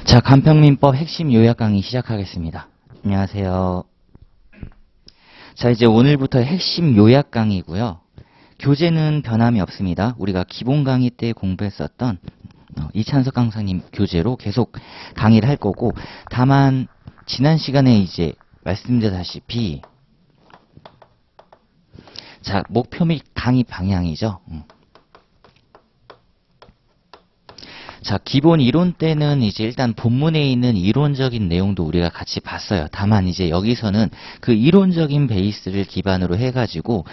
자, 간평민법 핵심 요약 강의 시작하겠습니다. 안녕하세요. 자, 이제 오늘부터 핵심 요약 강의고요. 교재는 변함이 없습니다. 우리가 기본 강의 때 공부했었던 이찬석 강사님 교재로 계속 강의를 할 거고, 다만 지난 시간에 이제 말씀드렸다시피 자, 목표 및 강의 방향이죠. 자, 기본 이론 때는 이제 일단 본문에 있는 이론적인 내용도 우리가 같이 봤어요. 다만 이제 여기서는 그 이론적인 베이스를 기반으로 해가지고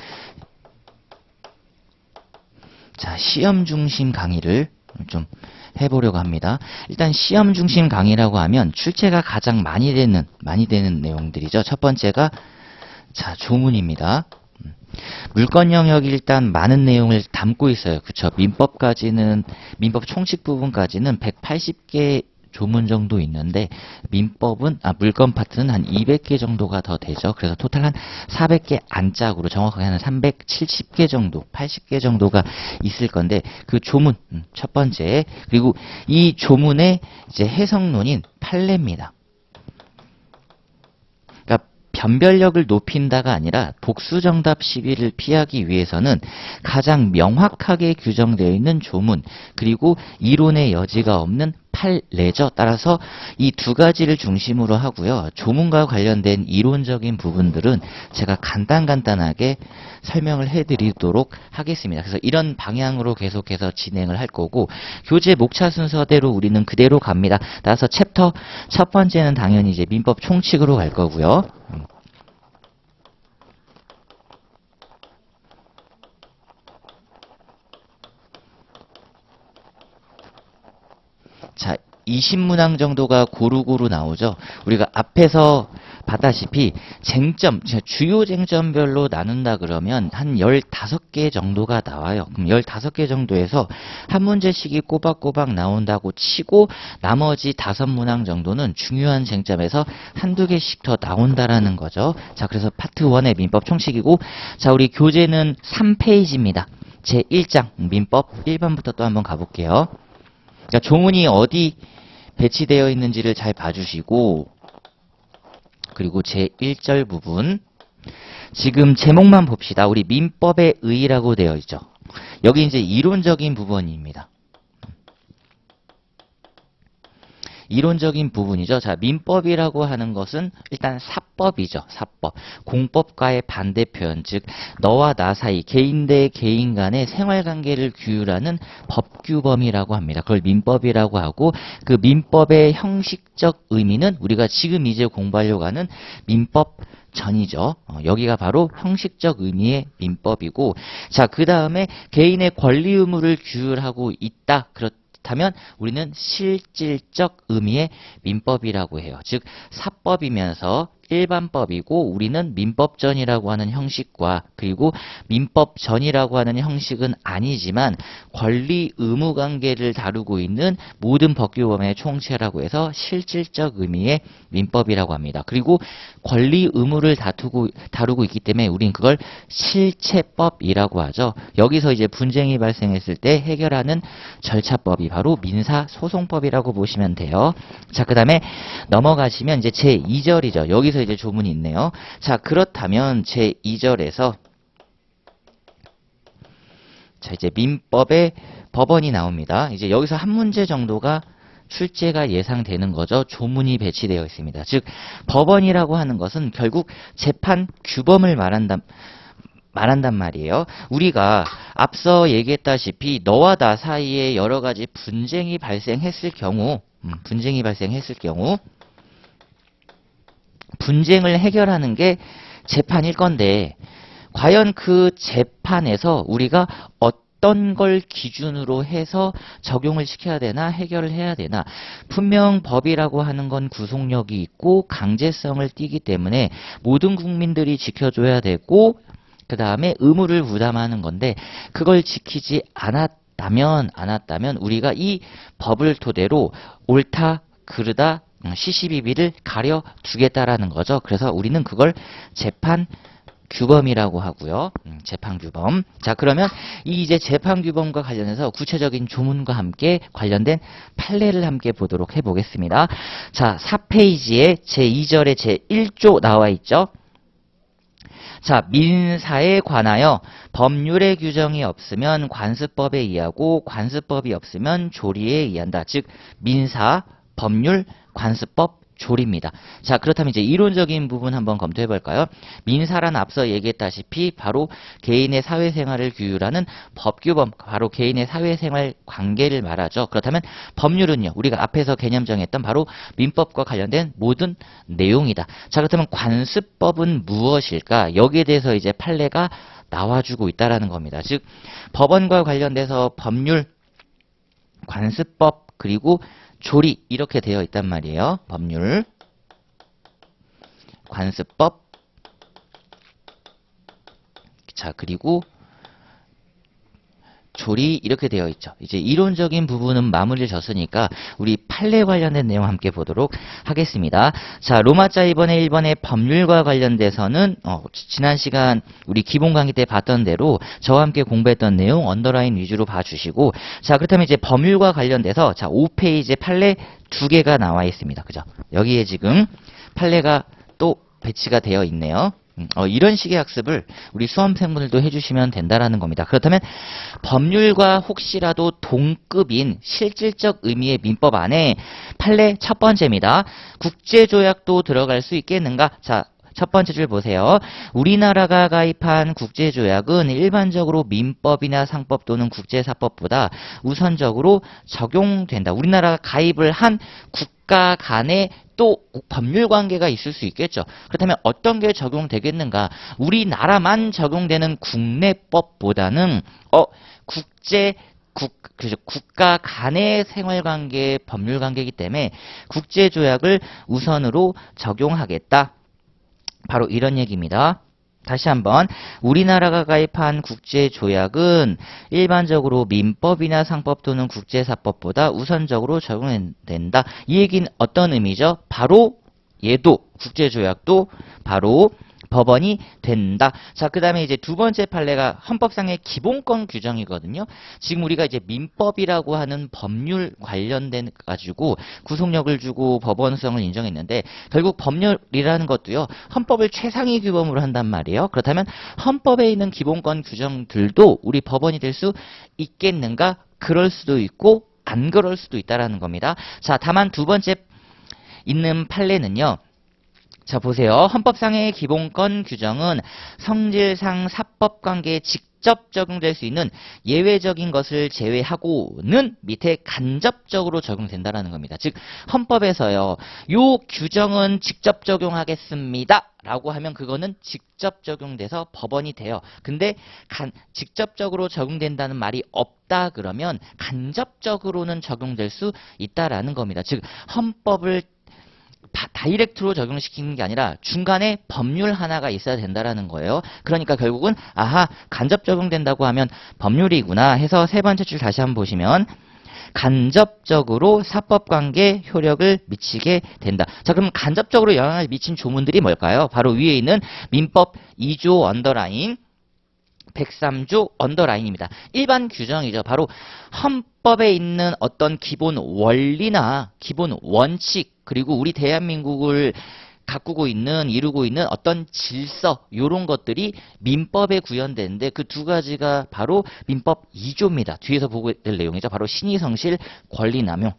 자, 시험 중심 강의를 좀 해보려고 합니다. 일단 시험 중심 강의라고 하면 출제가 가장 많이 되는 내용들이죠. 첫 번째가 자, 조문입니다. 물권 영역이 일단 많은 내용을 담고 있어요. 그쵸? 민법 총칙 부분까지는 180개 조문 정도 있는데, 물권 파트는 한 200개 정도가 더 되죠. 그래서 토탈 한 400개 안짝으로 정확하게 한 370개 정도, 80개 정도가 있을 건데, 그 조문, 첫 번째. 그리고 이 조문의 이제 해석론인 판례입니다. 변별력을 높인다가 아니라 복수정답 시비를 피하기 위해서는 가장 명확하게 규정되어 있는 조문, 그리고 이론의 여지가 없는 판례죠. 따라서 이 두 가지를 중심으로 하고요. 조문과 관련된 이론적인 부분들은 제가 간단하게 설명을 해드리도록 하겠습니다. 그래서 이런 방향으로 계속해서 진행을 할 거고, 교재 목차 순서대로 우리는 그대로 갑니다. 따라서 챕터 첫 번째는 당연히 이제 민법 총칙으로 갈 거고요. 자, 20문항 정도가 고루고루 나오죠. 우리가 앞에서 봤다시피 쟁점, 주요 쟁점별로 나눈다 그러면 한 15개 정도가 나와요. 그럼 15개 정도에서 한 문제씩이 꼬박꼬박 나온다고 치고, 나머지 5문항 정도는 중요한 쟁점에서 한두 개씩 더 나온다라는 거죠. 자, 그래서 파트 1의 민법 총칙이고, 자, 우리 교재는 3페이지입니다. 제1장 민법 1번부터 또 한번 가볼게요. 그러니까 조문이 어디 배치되어 있는지를 잘 봐주시고, 그리고 제1절 부분, 지금 제목만 봅시다. 우리 민법의 의의라고 되어 있죠. 여기 이제 이론적인 부분입니다. 이론적인 부분이죠. 자, 민법이라고 하는 것은 일단 사법이죠. 사법. 공법과의 반대 표현, 즉 너와 나 사이, 개인 대 개인 간의 생활관계를 규율하는 법규범이라고 합니다. 그걸 민법이라고 하고, 그 민법의 형식적 의미는 우리가 지금 이제 공부하려고 하는 민법 전이죠. 여기가 바로 형식적 의미의 민법이고, 자, 그 다음에 개인의 권리 의무를 규율하고 있다. 그렇다면 우리는 실질적 의미의 민법이라고 해요. 즉 사법이면서 일반법이고, 우리는 민법전이라고 하는 형식과, 그리고 민법전이라고 하는 형식은 아니지만 권리 의무 관계를 다루고 있는 모든 법규범의 총체라고 해서 실질적 의미의 민법이라고 합니다. 그리고 권리 의무를 다루고 있기 때문에 우린 그걸 실체법이라고 하죠. 여기서 이제 분쟁이 발생했을 때 해결하는 절차법이 바로 민사소송법이라고 보시면 돼요. 자, 그 다음에 넘어가시면 이제 제2절이죠. 여기서 이제 조문이 있네요. 자, 그렇다면 제2절에서 자, 이제 민법의 법원이 나옵니다. 이제 여기서 한 문제 정도가 출제가 예상되는 거죠. 조문이 배치되어 있습니다. 즉 법원이라고 하는 것은 결국 재판 규범을 말한단 말이에요. 우리가 앞서 얘기했다시피 너와 나 사이에 여러 가지 분쟁이 발생했을 경우, 분쟁을 해결하는 게 재판일 건데, 과연 그 재판에서 우리가 어떤 걸 기준으로 해서 적용을 시켜야 되나, 해결을 해야 되나. 분명 법이라고 하는 건 구속력이 있고 강제성을 띠기 때문에 모든 국민들이 지켜줘야 되고, 그 다음에 의무를 부담하는 건데, 그걸 지키지 않았다면 우리가 이 법을 토대로 옳다 그르다 시시비비를 가려두겠다라는 거죠. 그래서 우리는 그걸 재판 규범이라고 하고요. 재판규범. 자, 그러면 이 이제 재판규범과 관련해서 구체적인 조문과 함께 관련된 판례를 함께 보도록 해보겠습니다. 자, 4페이지에 제2절에 제1조 나와 있죠. 자, 민사에 관하여 법률의 규정이 없으면 관습법에 의하고 관습법이 없으면 조리에 의한다. 즉, 민사, 법률, 관습법, 조리입니다. 자, 그렇다면 이제 이론적인 부분 한번 검토해 볼까요? 민사란 앞서 얘기했다시피 바로 개인의 사회생활을 규율하는 법규범, 바로 개인의 사회생활 관계를 말하죠. 그렇다면 법률은요, 우리가 앞에서 개념 정했던 바로 민법과 관련된 모든 내용이다. 자, 그렇다면 관습법은 무엇일까? 여기에 대해서 이제 판례가 나와주고 있다라는 겁니다. 즉, 법원과 관련돼서 법률, 관습법, 그리고 조리 이렇게 되어 있단 말이에요. 법률, 관습법, 자, 그리고 조리 이렇게 되어 있죠. 이제 이론적인 부분은 마무리를 졌으니까 우리 판례 관련된 내용 함께 보도록 하겠습니다. 자, 로마자 2번에 1번의 법률과 관련돼서는 지난 시간 우리 기본 강의 때 봤던 대로 저와 함께 공부했던 내용 언더라인 위주로 봐주시고, 자, 그렇다면 이제 법률과 관련돼서 자, 5페이지에 판례 2개가 나와 있습니다. 그죠? 여기에 지금 판례가 또 배치가 되어 있네요. 이런 식의 학습을 우리 수험생분들도 해주시면 된다라는 겁니다. 그렇다면 법률과 혹시라도 동급인 실질적 의미의 민법 안에 판례 첫 번째입니다. 국제조약도 들어갈 수 있겠는가? 자, 첫 번째 줄 보세요. 우리나라가 가입한 국제조약은 일반적으로 민법이나 상법 또는 국제사법보다 우선적으로 적용된다. 우리나라가 가입을 한 국가 간에 또 법률 관계가 있을 수 있겠죠. 그렇다면 어떤 게 적용되겠는가? 우리나라만 적용되는 국내법보다는 국가 간의 생활관계, 법률관계이기 때문에 국제조약을 우선으로 적용하겠다. 바로 이런 얘기입니다. 다시 한번, 우리나라가 가입한 국제조약은 일반적으로 민법이나 상법 또는 국제사법보다 우선적으로 적용된다. 이 얘기는 어떤 의미죠? 바로 얘도, 국제조약도 바로 법원이 된다. 자, 그 다음에 이제 두 번째 판례가 헌법상의 기본권 규정이거든요. 지금 우리가 이제 민법이라고 하는 법률 관련된 가지고 구속력을 주고 법원성을 인정했는데, 결국 법률이라는 것도요, 헌법을 최상위 규범으로 한단 말이에요. 그렇다면 헌법에 있는 기본권 규정들도 우리 법원이 될 수 있겠는가? 그럴 수도 있고 안 그럴 수도 있다라는 겁니다. 자, 다만 두 번째 있는 판례는요, 자, 보세요. 헌법상의 기본권 규정은 성질상 사법관계에 직접 적용될 수 있는 예외적인 것을 제외하고는 밑에 간접적으로 적용된다라는 겁니다. 즉, 헌법에서요, 요 규정은 직접 적용하겠습니다 라고 하면 그거는 직접 적용돼서 법원이 돼요. 근데 직접적으로 적용된다는 말이 없다 그러면 간접적으로는 적용될 수 있다라는 겁니다. 즉, 헌법을 다이렉트로 적용시키는 게 아니라 중간에 법률 하나가 있어야 된다라는 거예요. 그러니까 결국은 간접 적용된다고 하면 법률이구나 해서 세 번째 줄 다시 한번 보시면 간접적으로 사법관계 효력을 미치게 된다. 자, 그럼 간접적으로 영향을 미친 조문들이 뭘까요? 바로 위에 있는 민법 2조 언더라인 103조 언더라인입니다. 일반 규정이죠. 바로 헌법에 있는 어떤 기본 원리나 기본 원칙, 그리고 우리 대한민국을 이루고 있는 어떤 질서, 요런 것들이 민법에 구현되는데 그 두 가지가 바로 민법 2조입니다. 뒤에서 보게 될 내용이죠. 바로 신의성실 권리남용.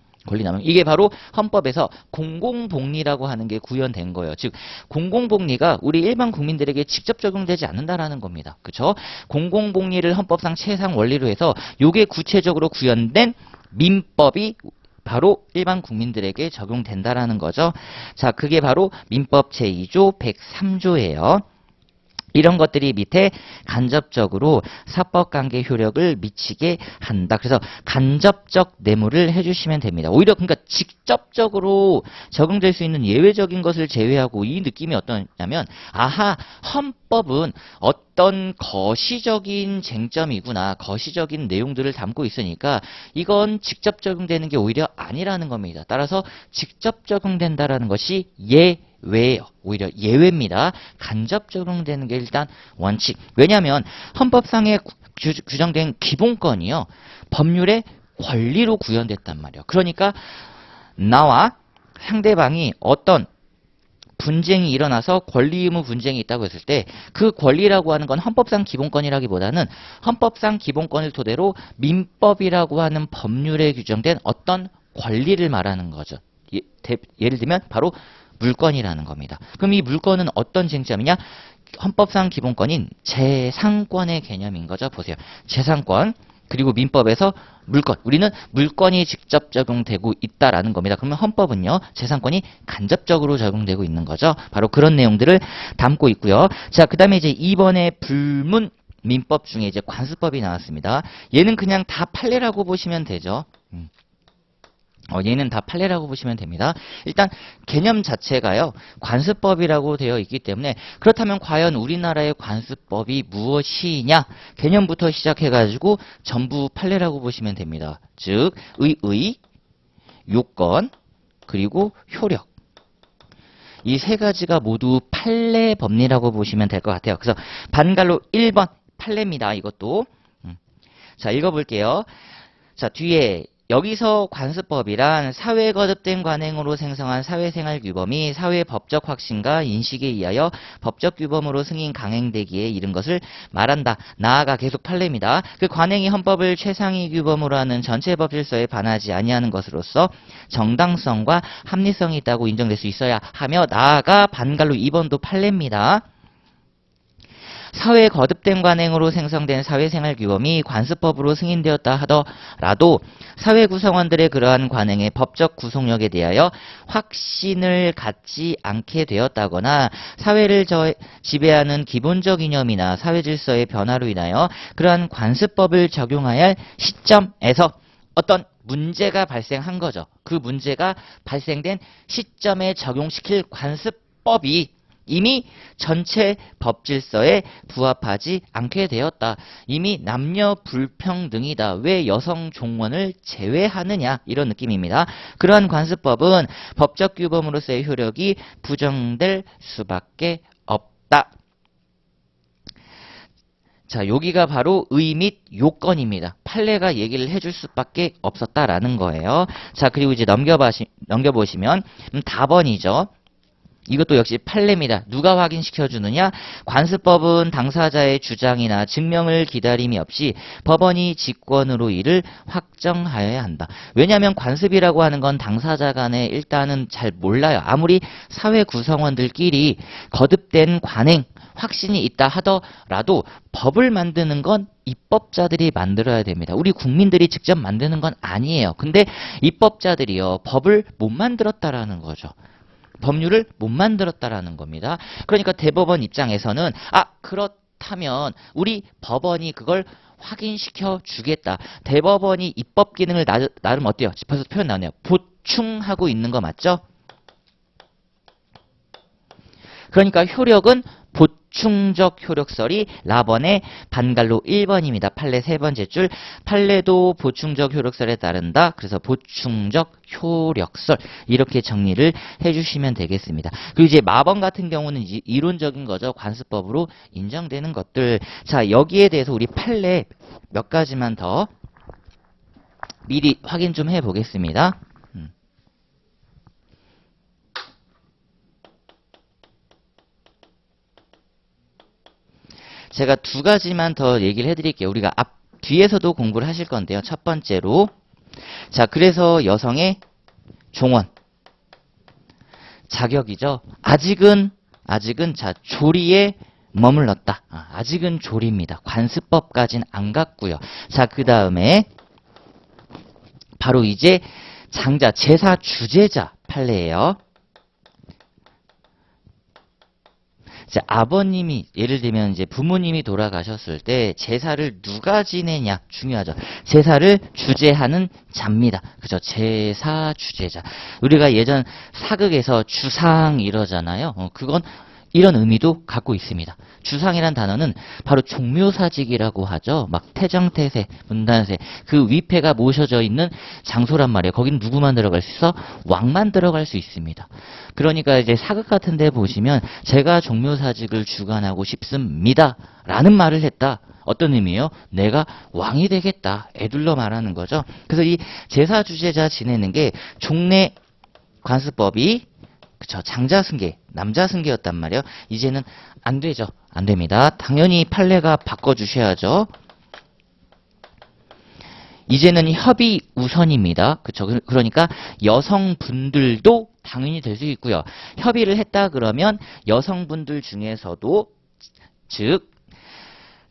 이게 바로 헌법에서 공공복리라고 하는 게 구현된 거예요. 즉, 공공복리가 우리 일반 국민들에게 직접 적용되지 않는다라는 겁니다. 그렇죠? 공공복리를 헌법상 최상 원리로 해서 요게 구체적으로 구현된 민법이 바로 일반 국민들에게 적용된다라는 거죠. 자, 그게 바로 민법 제2조 103조예요. 이런 것들이 밑에 간접적으로 사법관계 효력을 미치게 한다. 그래서 간접적 뇌물을 해주시면 됩니다. 오히려 그러니까 직접적으로 적용될 수 있는 예외적인 것을 제외하고 이 느낌이 어떠냐면 헌법은 어떤 거시적인 쟁점이구나. 거시적인 내용들을 담고 있으니까 이건 직접 적용되는 게 오히려 아니라는 겁니다. 따라서 직접 적용된다라는 것이 외예요. 오히려 예외입니다. 간접 적용되는 게 일단 원칙. 왜냐하면 헌법상에 규정된 기본권이요. 법률의 권리로 구현됐단 말이에요. 그러니까 나와 상대방이 어떤 분쟁이 일어나서 권리 의무 분쟁이 있다고 했을 때 그 권리라고 하는 건 헌법상 기본권이라기보다는 헌법상 기본권을 토대로 민법이라고 하는 법률에 규정된 어떤 권리를 말하는 거죠. 예를 들면 바로 물권이라는 겁니다. 그럼 이 물권은 어떤 쟁점이냐? 헌법상 기본권인 재산권의 개념인 거죠. 보세요. 재산권 그리고 민법에서 물권. 우리는 물권이 직접 적용되고 있다라는 겁니다. 그러면 헌법은요. 재산권이 간접적으로 적용되고 있는 거죠. 바로 그런 내용들을 담고 있고요. 자, 그다음에 이제 2번의 불문 민법 중에 이제 관습법이 나왔습니다. 얘는 그냥 다 판례라고 보시면 되죠. 얘는 다 판례라고 보시면 됩니다. 일단 개념 자체가요. 관습법이라고 되어 있기 때문에 그렇다면 과연 우리나라의 관습법이 무엇이냐? 개념부터 시작해가지고 전부 판례라고 보시면 됩니다. 즉 의의, 요건, 그리고 효력. 이 세 가지가 모두 판례 법리라고 보시면 될 것 같아요. 그래서 반갈로 1번 판례입니다. 이것도. 자, 읽어볼게요. 자, 뒤에 여기서 관습법이란 사회에 거듭된 관행으로 생성한 사회생활 규범이 사회의 법적 확신과 인식에 의하여 법적 규범으로 승인 강행되기에 이른 것을 말한다. 나아가 계속 판례입니다. 그 관행이 헌법을 최상위 규범으로 하는 전체 법질서에 반하지 아니하는 것으로서 정당성과 합리성이 있다고 인정될 수 있어야 하며 나아가 반갈로 2번도 판례입니다. 사회의 거듭된 관행으로 생성된 사회생활 규범이 관습법으로 승인되었다 하더라도 사회 구성원들의 그러한 관행의 법적 구속력에 대하여 확신을 갖지 않게 되었다거나 사회를 지배하는 기본적 이념이나 사회 질서의 변화로 인하여 그러한 관습법을 적용해야 할 시점에서 어떤 문제가 발생한 거죠. 그 문제가 발생된 시점에 적용시킬 관습법이 이미 전체 법질서에 부합하지 않게 되었다. 이미 남녀 불평등이다. 왜 여성 종원을 제외하느냐? 이런 느낌입니다. 그러한 관습법은 법적 규범으로서의 효력이 부정될 수밖에 없다. 자, 여기가 바로 의 및 요건입니다. 판례가 얘기를 해줄 수밖에 없었다라는 거예요. 자, 그리고 이제 넘겨보시면 답번이죠. 이것도 역시 판례입니다. 누가 확인시켜주느냐? 관습법은 당사자의 주장이나 증명을 기다림이 없이 법원이 직권으로 이를 확정하여야 한다. 왜냐하면 관습이라고 하는 건 당사자 간에 일단은 잘 몰라요. 아무리 사회 구성원들끼리 거듭된 관행, 확신이 있다 하더라도 법을 만드는 건 입법자들이 만들어야 됩니다. 우리 국민들이 직접 만드는 건 아니에요. 근데 입법자들이요. 법을 못 만들었다라는 거죠. 법률을 못 만들었다라는 겁니다. 그러니까 대법원 입장에서는 그렇다면 우리 법원이 그걸 확인시켜 주겠다. 대법원이 입법 기능을 나름 어때요? 벌써 표현 나오네요. 보충하고 있는 거 맞죠? 그러니까 효력은 보충적 효력설이 라번의 반갈로 1번입니다. 판례 세 번째 줄. 판례도 보충적 효력설에 따른다. 그래서 보충적 효력설 이렇게 정리를 해주시면 되겠습니다. 그리고 이제 마번 같은 경우는 이제 이론적인 거죠. 관습법으로 인정되는 것들. 자, 여기에 대해서 우리 판례 몇 가지만 더 미리 확인 좀 해보겠습니다. 제가 두 가지만 더 얘기를 해드릴게요. 우리가 뒤에서도 공부를 하실 건데요. 첫 번째로. 자, 그래서 여성의 종원. 자격이죠. 아직은 자, 조리에 머물렀다. 아직은 조리입니다. 관습법까지는 안 갔고요. 자, 그 다음에 바로 이제 장자, 제사 주제자 판례예요. 자, 아버님이 예를 들면 이제 부모님이 돌아가셨을 때 제사를 누가 지내냐 중요하죠. 제사를 주재하는 자입니다. 그죠? 제사 주재자. 우리가 예전 사극에서 주상 이러잖아요. 그건 이런 의미도 갖고 있습니다. 주상이란 단어는 바로 종묘사직이라고 하죠. 막 태정태세, 문단세, 그 위패가 모셔져 있는 장소란 말이에요. 거기는 누구만 들어갈 수 있어? 왕만 들어갈 수 있습니다. 그러니까 이제 사극 같은 데 보시면 제가 종묘사직을 주관하고 싶습니다 라는 말을 했다. 어떤 의미예요? 내가 왕이 되겠다. 애둘러 말하는 거죠. 그래서 이 제사 주제자 지내는 게 종래 관습법이 그쵸, 장자승계, 남자승계였단 말이에요. 이제는 안 되죠. 안 됩니다. 당연히 판례가 바꿔주셔야죠. 이제는 협의 우선입니다. 그쵸. 그러니까 여성분들도 당연히 될 수 있고요. 협의를 했다 그러면 여성분들 중에서도 즉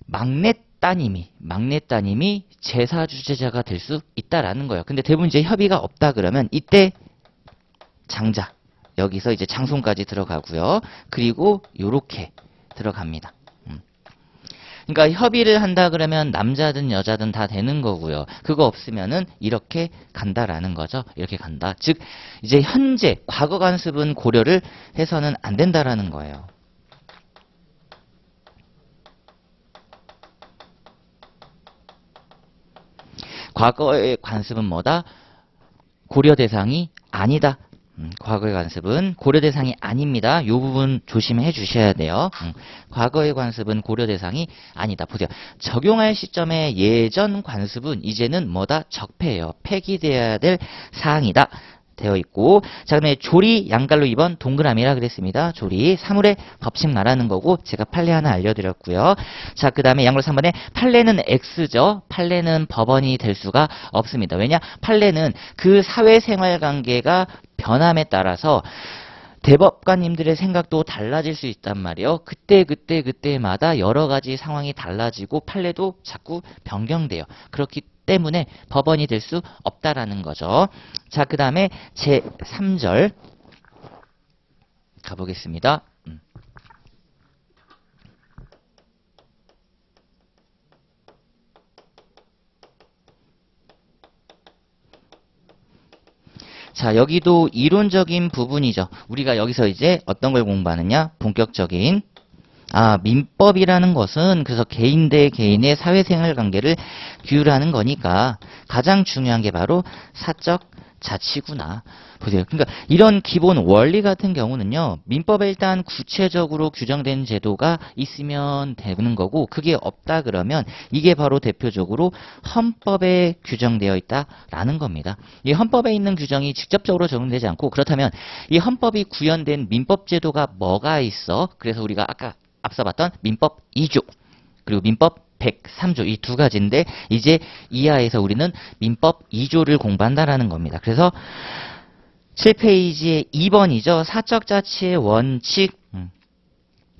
막내 따님이 제사 주제자가 될 수 있다라는 거예요. 근데 대부분 이제 협의가 없다 그러면 이때 장자 여기서 이제 장손까지 들어가고요. 그리고 요렇게 들어갑니다. 그러니까 협의를 한다 그러면 남자든 여자든 다 되는 거고요. 그거 없으면은 이렇게 간다라는 거죠. 이렇게 간다. 즉 이제 현재 과거 관습은 고려를 해서는 안 된다라는 거예요. 과거의 관습은 뭐다? 고려 대상이 아니다. 과거의 관습은 고려 대상이 아닙니다. 이 부분 조심해 주셔야 돼요. 과거의 관습은 고려 대상이 아니다. 보세요. 적용할 시점에 예전 관습은 이제는 뭐다? 적폐예요. 폐기되어야 될 사항이다. 되어 있고, 자, 그다음에 조리 양갈로 2번 동그라미라 그랬습니다. 조리 사물의 법칙 말하는 거고 제가 판례 하나 알려드렸고요. 자, 그다음에 양갈로 3번에 판례는 X죠. 판례는 법원이 될 수가 없습니다. 왜냐? 판례는 그 사회생활 관계가 변함에 따라서 대법관님들의 생각도 달라질 수 있단 말이에요. 그때마다 여러 가지 상황이 달라지고 판례도 자꾸 변경돼요. 그렇기 때문에 법원이 될 수 없다라는 거죠. 자, 그 다음에 제3절 가보겠습니다. 자, 여기도 이론적인 부분이죠. 우리가 여기서 이제 어떤 걸 공부하느냐? 본격적인 민법이라는 것은 그래서 개인 대 개인의 사회생활 관계를 규율하는 거니까 가장 중요한 게 바로 사적 자치구나. 보세요. 그러니까 이런 기본 원리 같은 경우는요. 민법에 일단 구체적으로 규정된 제도가 있으면 되는 거고 그게 없다 그러면 이게 바로 대표적으로 헌법에 규정되어 있다라는 겁니다. 이 헌법에 있는 규정이 직접적으로 적용되지 않고 그렇다면 이 헌법이 구현된 민법 제도가 뭐가 있어? 그래서 우리가 아까 앞서 봤던 민법 2조 그리고 민법 103조 이 두 가지인데 이제 이하에서 우리는 민법 2조를 공부한다라는 겁니다. 그래서 7페이지에 2번이죠. 사적자치의 원칙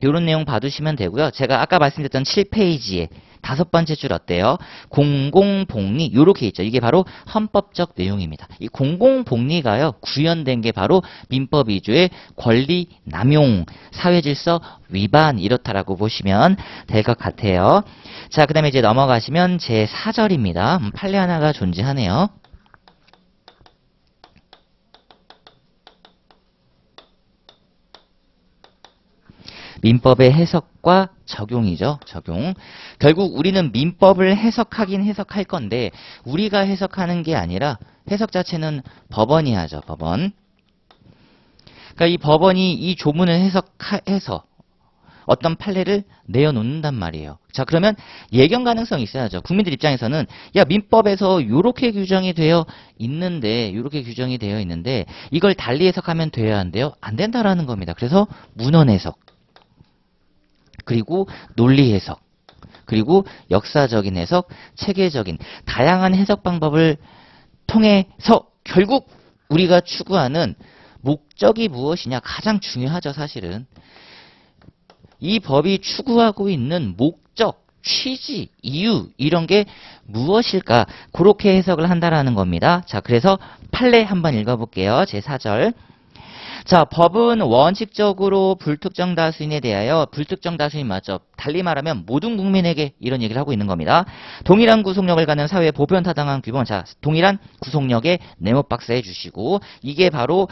이런 내용 봐두시면 되고요. 제가 아까 말씀드렸던 7페이지에 5번째 줄 어때요? 공공복리 이렇게 있죠. 이게 바로 헌법적 내용입니다. 이 공공복리가요. 구현된 게 바로 민법 2조의 권리 남용, 사회질서 위반 이렇다라고 보시면 될 것 같아요. 자, 그 다음에 이제 넘어가시면 제4절입니다. 판례 하나가 존재하네요. 민법의 해석과 적용이죠. 적용. 결국 우리는 민법을 해석하긴 해석할 건데 우리가 해석하는 게 아니라 해석 자체는 법원이 하죠. 법원. 그러니까 이 법원이 이 조문을 해석해서 어떤 판례를 내어놓는단 말이에요. 자, 그러면 예견 가능성이 있어야죠. 국민들 입장에서는 야, 민법에서 요렇게 규정이 되어 있는데 이걸 달리 해석하면 돼야 한대요. 안 된다라는 겁니다. 그래서 문헌 해석 그리고 논리 해석, 그리고 역사적인 해석, 체계적인 다양한 해석 방법을 통해서 결국 우리가 추구하는 목적이 무엇이냐 가장 중요하죠. 사실은 이 법이 추구하고 있는 목적, 취지, 이유 이런 게 무엇일까 그렇게 해석을 한다라는 겁니다. 자, 그래서 판례 한번 읽어볼게요. 제4절 자, 법은 원칙적으로 불특정 다수인에 대하여 불특정 다수인 맞죠? 달리 말하면 모든 국민에게 이런 얘기를 하고 있는 겁니다. 동일한 구속력을 갖는 사회의 보편타당한 규범. 자, 동일한 구속력에 네모 박스 해주시고 이게 바로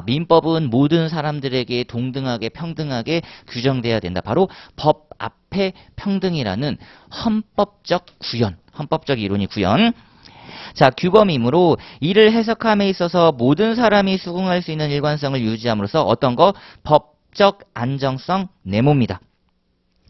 민법은 모든 사람들에게 동등하게 평등하게 규정돼야 된다. 바로 법 앞에 평등이라는 헌법적 구현, 헌법적 이론이 구현. 자, 규범이므로 이를 해석함에 있어서 모든 사람이 수긍할 수 있는 일관성을 유지함으로써 어떤 거? 법적 안정성 네모입니다.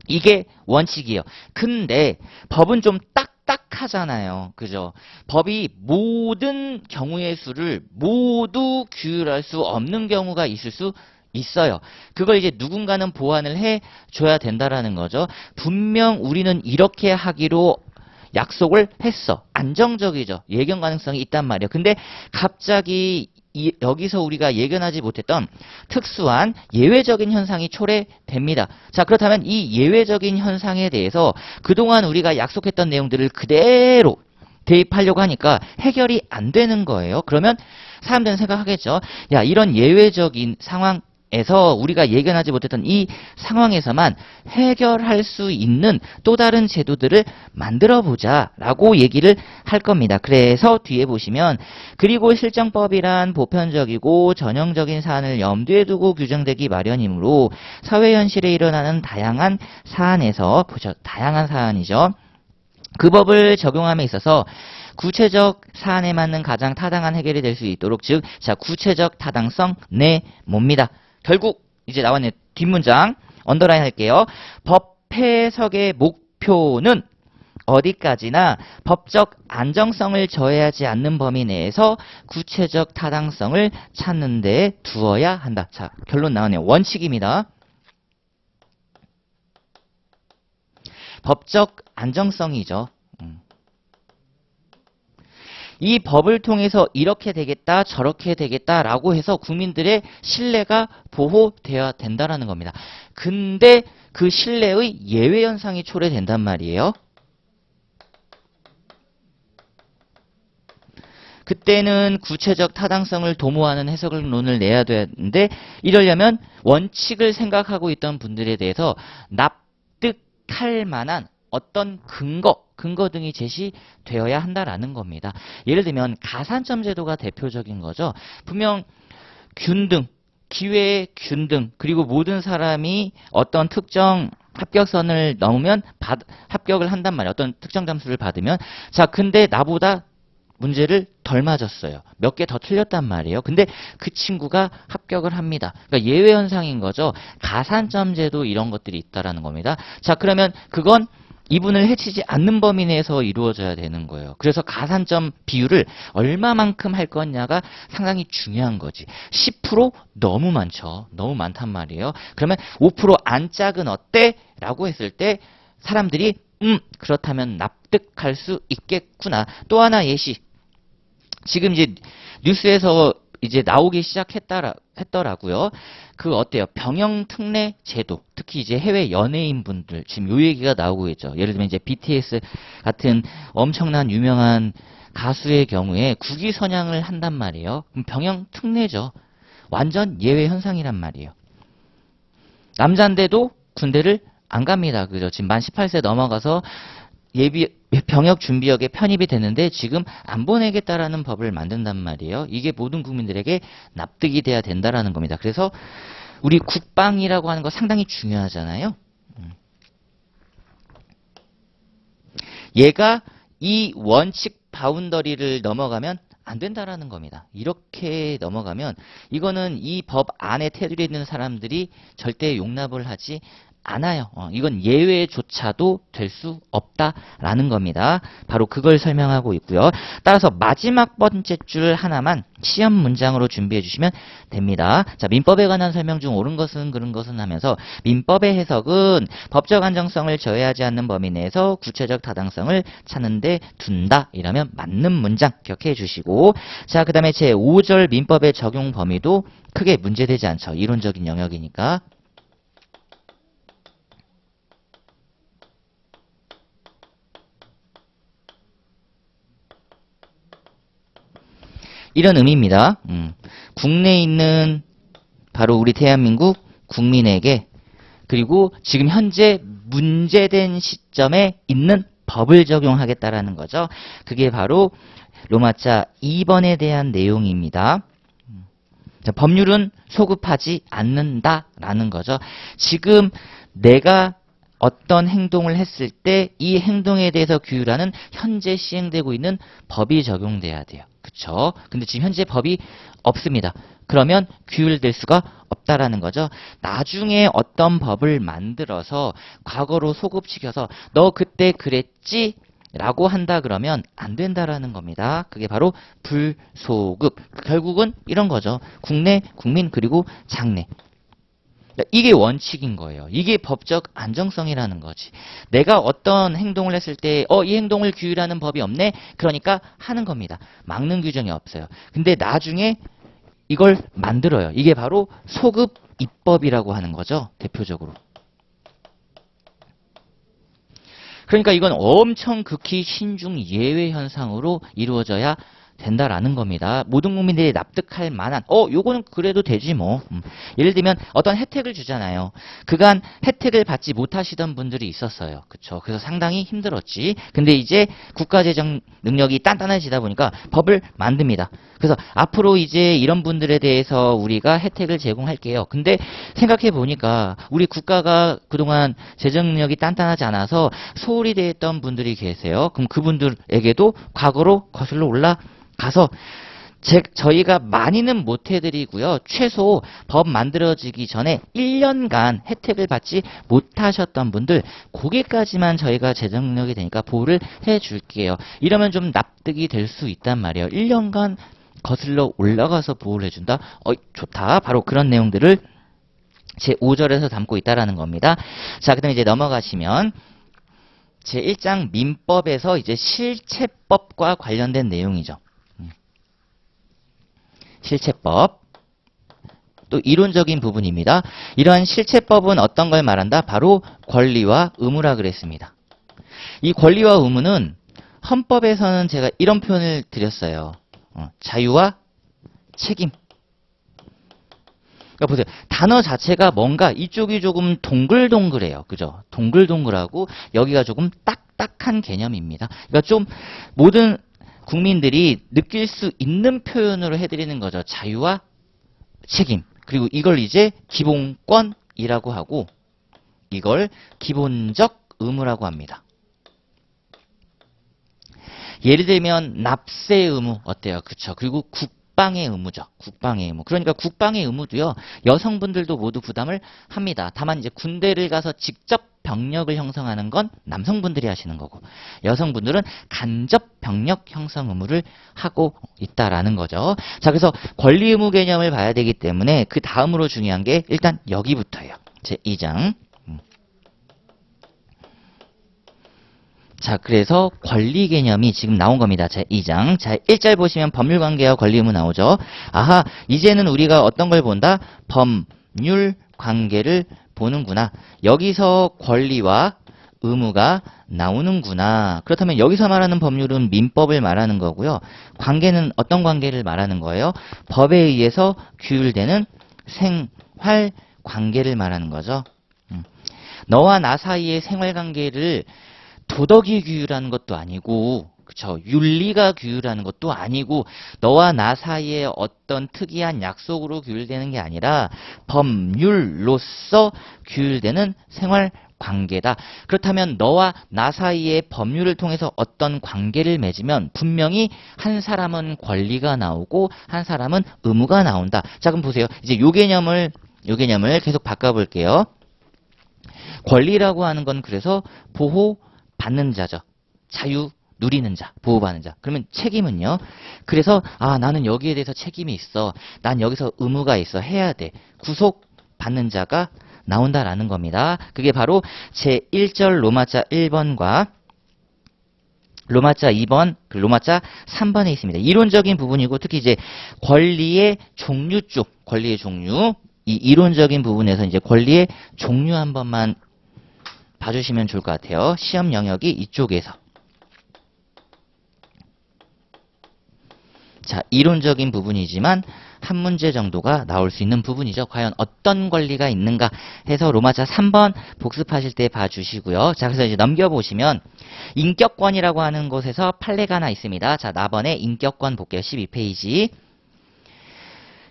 이게 원칙이에요. 근데 법은 좀 딱딱하잖아요. 그죠? 법이 모든 경우의 수를 모두 규율할 수 없는 경우가 있을 수 있어요. 그걸 이제 누군가는 보완을 해 줘야 된다라는 거죠. 분명 우리는 이렇게 하기로 약속을 했어. 안정적이죠. 예견 가능성이 있단 말이에요. 근데 갑자기 여기서 우리가 예견하지 못했던 특수한 예외적인 현상이 초래됩니다. 자, 그렇다면 이 예외적인 현상에 대해서 그동안 우리가 약속했던 내용들을 그대로 대입하려고 하니까 해결이 안 되는 거예요. 그러면 사람들은 생각하겠죠. 야, 이런 예외적인 상황 에서 우리가 예견하지 못했던 이 상황에서만 해결할 수 있는 또 다른 제도들을 만들어 보자라고 얘기를 할 겁니다. 그래서 뒤에 보시면 그리고 실정법이란 보편적이고 전형적인 사안을 염두에 두고 규정되기 마련이므로 사회 현실에 일어나는 다양한 사안에서 보죠. 다양한 사안이죠. 그 법을 적용함에 있어서 구체적 사안에 맞는 가장 타당한 해결이 될 수 있도록 즉, 자, 구체적 타당성 네모입니다. 결국 이제 나왔네. 뒷문장 언더라인 할게요. 법 해석의 목표는 어디까지나 법적 안정성을 저해하지 않는 범위 내에서 구체적 타당성을 찾는 데 두어야 한다. 자, 결론 나왔네요. 원칙입니다. 법적 안정성이죠. 이 법을 통해서 이렇게 되겠다 저렇게 되겠다라고 해서 국민들의 신뢰가 보호되어야 된다는 겁니다. 근데 그 신뢰의 예외 현상이 초래된단 말이에요. 그때는 구체적 타당성을 도모하는 해석론을 내야 되는데 이러려면 원칙을 생각하고 있던 분들에 대해서 납득할 만한 어떤 근거 등이 제시되어야 한다라는 겁니다. 예를 들면 가산점 제도가 대표적인 거죠. 분명 균등, 기회의 균등, 그리고 모든 사람이 어떤 특정 합격선을 넘으면 합격을 한단 말이에요. 어떤 특정 점수를 받으면. 자, 근데 나보다 문제를 덜 맞았어요. 몇 개 더 틀렸단 말이에요. 근데 그 친구가 합격을 합니다. 그러니까 예외 현상인 거죠. 가산점 제도 이런 것들이 있다라는 겁니다. 자, 그러면 그건 이분을 해치지 않는 범위 내에서 이루어져야 되는 거예요. 그래서 가산점 비율을 얼마만큼 할 거냐가 상당히 중요한 거지. 10% 너무 많죠. 너무 많단 말이에요. 그러면 5% 안짝은 어때? 라고 했을 때 사람들이 그렇다면 납득할 수 있겠구나. 또 하나 예시. 지금 이제 뉴스에서 이제 나오기 했더라고요. 그 어때요? 병영 특례 제도. 특히 이제 해외 연예인분들 지금 요 얘기가 나오고 있죠. 예를 들면 이제 BTS 같은 엄청난 유명한 가수의 경우에 국위 선양을 한단 말이에요. 그럼 병영 특례죠. 완전 예외 현상이란 말이에요. 남자인데도 군대를 안 갑니다. 그죠? 지금 만 18세 넘어가서 병역 준비역에 편입이 됐는데 지금 안 보내겠다라는 법을 만든단 말이에요. 이게 모든 국민들에게 납득이 돼야 된다라는 겁니다. 그래서 우리 국방이라고 하는 거 상당히 중요하잖아요. 얘가 이 원칙 바운더리를 넘어가면 안 된다라는 겁니다. 이렇게 넘어가면 이거는 이 법 안에 테두리에 있는 사람들이 절대 용납을 하지 않아요. 이건 예외조차도 될 수 없다라는 겁니다. 바로 그걸 설명하고 있고요. 따라서 마지막 번째 줄 하나만 시험 문장으로 준비해 주시면 됩니다. 자, 민법에 관한 설명 중 옳은 것은 그른 것은 하면서 민법의 해석은 법적 안정성을 저해하지 않는 범위 내에서 구체적 타당성을 찾는 데 둔다. 이러면 맞는 문장 기억해 주시고, 자, 그 다음에 제 5절 민법의 적용 범위도 크게 문제되지 않죠. 이론적인 영역이니까. 이런 의미입니다. 국내에 있는 바로 우리 대한민국 국민에게 그리고 지금 현재 문제된 시점에 있는 법을 적용하겠다라는 거죠. 그게 바로 로마자 2번에 대한 내용입니다. 자, 법률은 소급하지 않는다라는 거죠. 지금 내가 어떤 행동을 했을 때 이 행동에 대해서 규율하는 현재 시행되고 있는 법이 적용돼야 돼요. 그쵸? 근데 지금 현재 법이 없습니다. 그러면 규율될 수가 없다라는 거죠. 나중에 어떤 법을 만들어서 과거로 소급시켜서 너 그때 그랬지? 라고 한다 그러면 안 된다라는 겁니다. 그게 바로 불소급. 결국은 이런 거죠. 국내, 국민, 그리고 장내. 이게 원칙인 거예요. 이게 법적 안정성이라는 거지. 내가 어떤 행동을 했을 때 이 행동을 규율하는 법이 없네? 그러니까 하는 겁니다. 막는 규정이 없어요. 근데 나중에 이걸 만들어요. 이게 바로 소급 입법이라고 하는 거죠. 대표적으로. 그러니까 이건 엄청 극히 신중 예외 현상으로 이루어져야 된다라는 겁니다. 모든 국민들이 납득할 만한 요거는 그래도 되지 뭐. 예를 들면 어떤 혜택을 주잖아요. 그간 혜택을 받지 못하시던 분들이 있었어요. 그쵸? 그래서 상당히 힘들었지. 근데 이제 국가재정 능력이 단단해지다 보니까 법을 만듭니다. 그래서 앞으로 이제 이런 분들에 대해서 우리가 혜택을 제공할게요. 근데 생각해 보니까 우리 국가가 그동안 재정 능력이 단단하지 않아서 소홀히 대했던 분들이 계세요. 그럼 그분들에게도 과거로 거슬러 올라가서 저희가 많이는 못 해드리고요. 최소 법 만들어지기 전에 1년간 혜택을 받지 못하셨던 분들 거기까지만 저희가 재정 능력이 되니까 보호를 해줄게요. 이러면 좀 납득이 될 수 있단 말이에요. 1년간 거슬러 올라가서 보호를 해준다? 좋다. 바로 그런 내용들을 제 5절에서 담고 있다라는 겁니다. 자, 그 다음에 이제 넘어가시면 제 1장 민법에서 이제 실체법과 관련된 내용이죠. 실체법. 또 이론적인 부분입니다. 이러한 실체법은 어떤 걸 말한다? 바로 권리와 의무라 그랬습니다. 이 권리와 의무는 헌법에서는 제가 이런 표현을 드렸어요. 자유와 책임. 그러니까 보세요. 단어 자체가 뭔가 이쪽이 조금 동글동글해요. 그죠? 동글동글하고 여기가 조금 딱딱한 개념입니다. 그러니까 좀 모든 국민들이 느낄 수 있는 표현으로 해드리는 거죠. 자유와 책임. 그리고 이걸 이제 기본권이라고 하고 이걸 기본적 의무라고 합니다. 예를 들면 납세 의무 어때요? 그쵸? 그리고 국방의 의무죠. 국방의 의무. 그러니까 국방의 의무도요. 여성분들도 모두 부담을 합니다. 다만 이제 군대를 가서 직접 병력을 형성하는 건 남성분들이 하시는 거고 여성분들은 간접 병력 형성 의무를 하고 있다라는 거죠. 자, 그래서 권리 의무 개념을 봐야 되기 때문에 그 다음으로 중요한 게 일단 여기부터예요. 제 2장. 자, 그래서 권리 개념이 지금 나온 겁니다. 자, 2장. 자, 1절 보시면 법률 관계와 권리 의무 나오죠. 아하, 이제는 우리가 어떤 걸 본다? 법률 관계를 보는구나. 여기서 권리와 의무가 나오는구나. 그렇다면 여기서 말하는 법률은 민법을 말하는 거고요. 관계는 어떤 관계를 말하는 거예요? 법에 의해서 규율되는 생활 관계를 말하는 거죠. 너와 나 사이의 생활 관계를 도덕이 규율하는 것도 아니고, 그쵸? 윤리가 규율하는 것도 아니고, 너와 나 사이에 어떤 특이한 약속으로 규율되는 게 아니라 법률로서 규율되는 생활 관계다. 그렇다면 너와 나 사이에 법률을 통해서 어떤 관계를 맺으면 분명히 한 사람은 권리가 나오고 한 사람은 의무가 나온다. 자, 그럼 보세요. 이제 요 개념을 계속 바꿔볼게요. 권리라고 하는 건 그래서 보호받는 자죠. 자유 누리는 자, 보호받는 자. 그러면 책임은요? 그래서 나는 여기에 대해서 책임이 있어. 난 여기서 의무가 있어. 해야 돼. 구속받는 자가 나온다라는 겁니다. 그게 바로 제1절 로마자 1번과 로마자 2번, 로마자 3번에 있습니다. 이론적인 부분이고 특히 이제 권리의 종류 쪽, 권리의 종류, 이 이론적인 부분에서 이제 권리의 종류 한 번만 봐주시면 좋을 것 같아요. 시험 영역이 이쪽에서. 자, 이론적인 부분이지만 3문제 정도가 나올 수 있는 부분이죠. 과연 어떤 권리가 있는가 해서 로마자 3번 복습하실 때 봐주시고요. 자, 그래서 이제 넘겨보시면 인격권이라고 하는 곳에서 판례가 하나 있습니다. 자, 나번에 인격권 볼게요. 12페이지.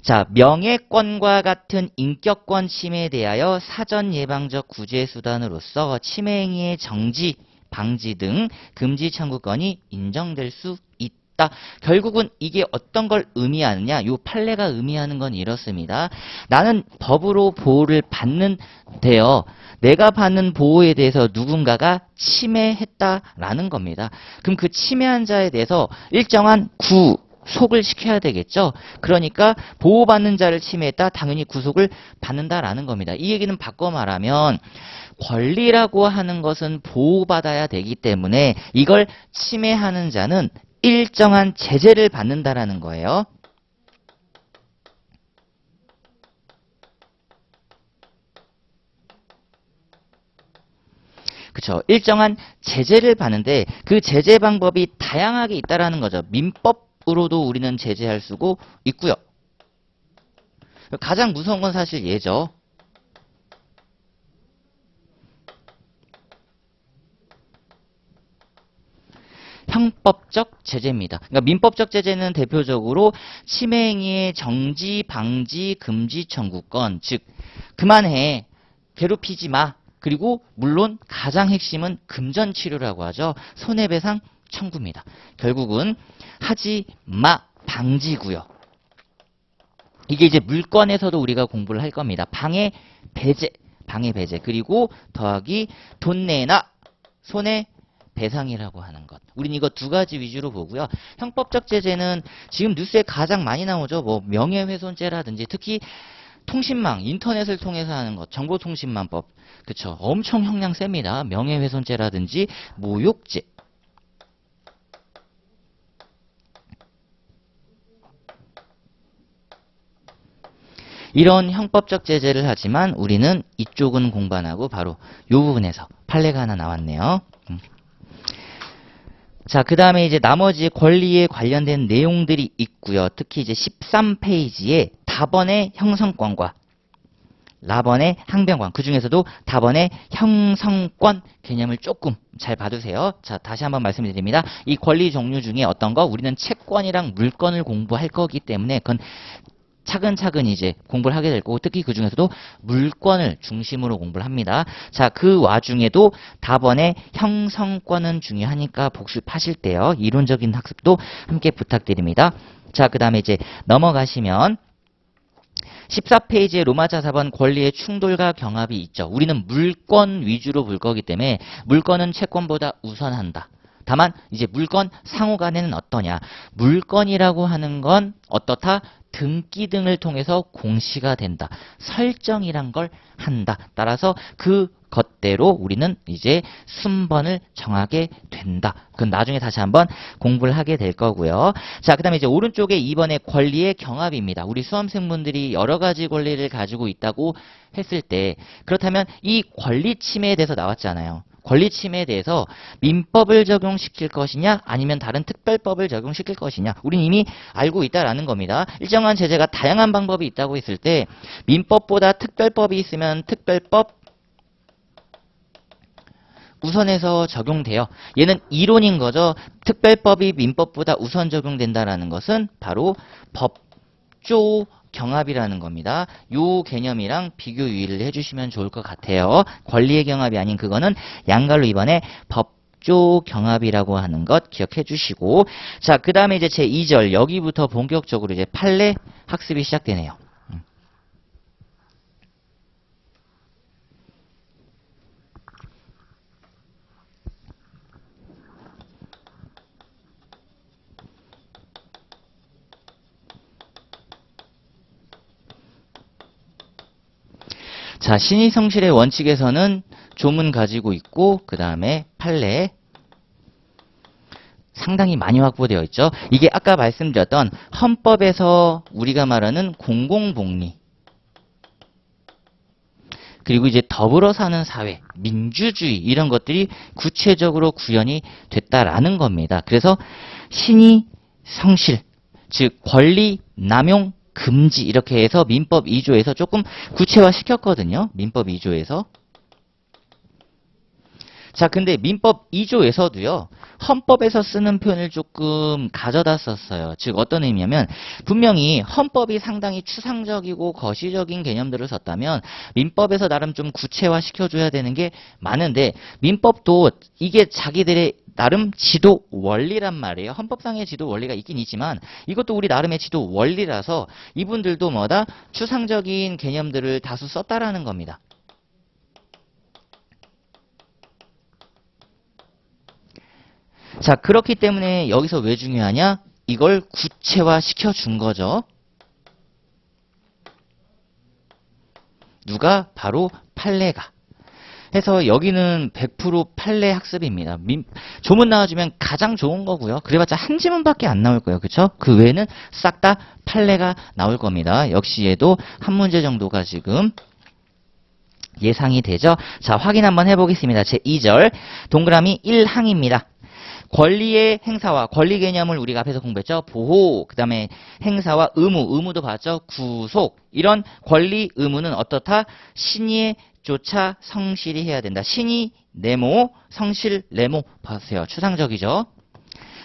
자, 명예권과 같은 인격권 침해에 대하여 사전 예방적 구제 수단으로서 침해 행위의 정지, 방지 등 금지 청구권이 인정될 수 있다. 결국은 이게 어떤 걸 의미하느냐? 요 판례가 의미하는 건 이렇습니다. 나는 법으로 보호를 받는데요. 내가 받는 보호에 대해서 누군가가 침해했다라는 겁니다. 그럼 그 침해한 자에 대해서 일정한 구속을 시켜야 되겠죠. 그러니까 보호받는 자를 침해했다. 당연히 구속을 받는다라는 겁니다. 이 얘기는 바꿔 말하면 권리라고 하는 것은 보호받아야 되기 때문에 이걸 침해하는 자는 일정한 제재를 받는다라는 거예요. 그렇죠. 일정한 제재를 받는데 그 제재 방법이 다양하게 있다라는 거죠. 민법으로도 우리는 제재할 수고 있고요. 가장 무서운 건 사실 얘죠. 형법적 제재입니다. 그러니까 민법적 제재는 대표적으로 침해 행위의 정지, 방지, 금지 청구권, 즉 그만해, 괴롭히지 마. 그리고 물론 가장 핵심은 금전 치료라고 하죠. 손해배상 청구입니다. 결국은 하지 마 방지고요. 이게 이제 물권에서도 우리가 공부를 할 겁니다. 방해 배제, 그리고 더하기 돈 내나 손해 배상이라고 하는 것. 우린 이거 두 가지 위주로 보고요. 형법적 제재는 지금 뉴스에 가장 많이 나오죠. 뭐 명예훼손죄라든지 특히 통신망, 인터넷을 통해서 하는 것, 정보통신망법. 그쵸. 엄청 형량 셉니다. 명예훼손죄라든지 모욕죄. 이런 형법적 제재를 하지만 우리는 이쪽은 공부 안 하고 바로 이 부분에서 판례가 하나 나왔네요. 자, 그 다음에 이제 나머지 권리에 관련된 내용들이 있고요. 특히 이제 13페이지에 답원의 형성권과 라번의 항변권, 그 중에서도 답원의 형성권 개념을 조금 잘 봐두세요. 자, 다시 한번 말씀드립니다. 이 권리 종류 중에 어떤 거? 우리는 채권이랑 물권을 공부할 거기 때문에 그건 차근차근 이제 공부를 하게 될 거고, 특히 그 중에서도 물권을 중심으로 공부를 합니다. 자, 그 와중에도 답원의 형성권은 중요하니까 복습하실 때요. 이론적인 학습도 함께 부탁드립니다. 자, 그 다음에 이제 넘어가시면 14페이지에 로마자 4번 권리의 충돌과 경합이 있죠. 우리는 물권 위주로 볼 거기 때문에 물권은 채권보다 우선한다. 다만 이제 물권 상호 간에는 어떠냐. 물권이라고 하는 건 어떻다? 등기 등을 통해서 공시가 된다. 설정이란 걸 한다. 따라서 그것대로 우리는 이제 순번을 정하게 된다. 그건 나중에 다시 한번 공부를 하게 될 거고요. 자, 그 다음에 이제 오른쪽에 2번의 권리의 경합입니다. 우리 수험생분들이 여러 가지 권리를 가지고 있다고 했을 때, 그렇다면 이 권리 침해에 대해서 나왔잖아요. 권리 침해에 대해서 민법을 적용시킬 것이냐 아니면 다른 특별법을 적용시킬 것이냐, 우린 이미 알고 있다라는 겁니다. 일정한 제재가 다양한 방법이 있다고 했을 때 민법보다 특별법이 있으면 특별법 우선해서 적용돼요. 얘는 이론인 거죠. 특별법이 민법보다 우선 적용된다라는 것은 바로 법조 경합이라는 겁니다. 요 개념이랑 비교 유의를 해주시면 좋을 것 같아요. 권리의 경합이 아닌 그거는 양갈로 2번에 법조 경합이라고 하는 것 기억해 주시고, 자, 그 다음에 이제 제 2절 여기부터 본격적으로 이제 판례 학습이 시작되네요. 자, 신의성실의 원칙에서는 조문 가지고 있고, 그 다음에 판례 상당히 많이 확보되어 있죠. 이게 아까 말씀드렸던 헌법에서 우리가 말하는 공공복리, 그리고 이제 더불어 사는 사회, 민주주의 이런 것들이 구체적으로 구현이 됐다라는 겁니다. 그래서 신의성실, 즉 권리 남용 금지 이렇게 해서 민법 2조에서 조금 구체화시켰거든요. 민법 2조에서. 자, 근데 민법 2조에서도요. 헌법에서 쓰는 표현을 조금 가져다 썼어요. 즉 어떤 의미냐면 분명히 헌법이 상당히 추상적이고 거시적인 개념들을 썼다면 민법에서 나름 좀 구체화시켜줘야 되는 게 많은데 민법도 이게 자기들의 나름 지도 원리란 말이에요. 헌법상의 지도 원리가 있긴 있지만 이것도 우리 나름의 지도 원리라서 이분들도 뭐다? 추상적인 개념들을 다수 썼다라는 겁니다. 자, 그렇기 때문에 여기서 왜 중요하냐? 이걸 구체화 시켜준 거죠. 누가? 바로 판례가. 해서 여기는 100% 판례 학습입니다. 조문 나와주면 가장 좋은 거고요. 그래봤자 한 지문밖에 안 나올 거예요. 그쵸? 그 외에는 싹 다 판례가 나올 겁니다. 역시 얘도 한 문제 정도가 지금 예상이 되죠? 자, 확인 한번 해보겠습니다. 제2절 동그라미 1항입니다. 권리의 행사와 권리 개념을 우리가 앞에서 공부했죠. 보호, 그 다음에 행사와 의무, 의무도 봤죠. 구속. 이런 권리, 의무는 어떻다? 신의에 쫓아 성실히 해야 된다. 신의, 내모, 성실, 내모. 보세요. 추상적이죠.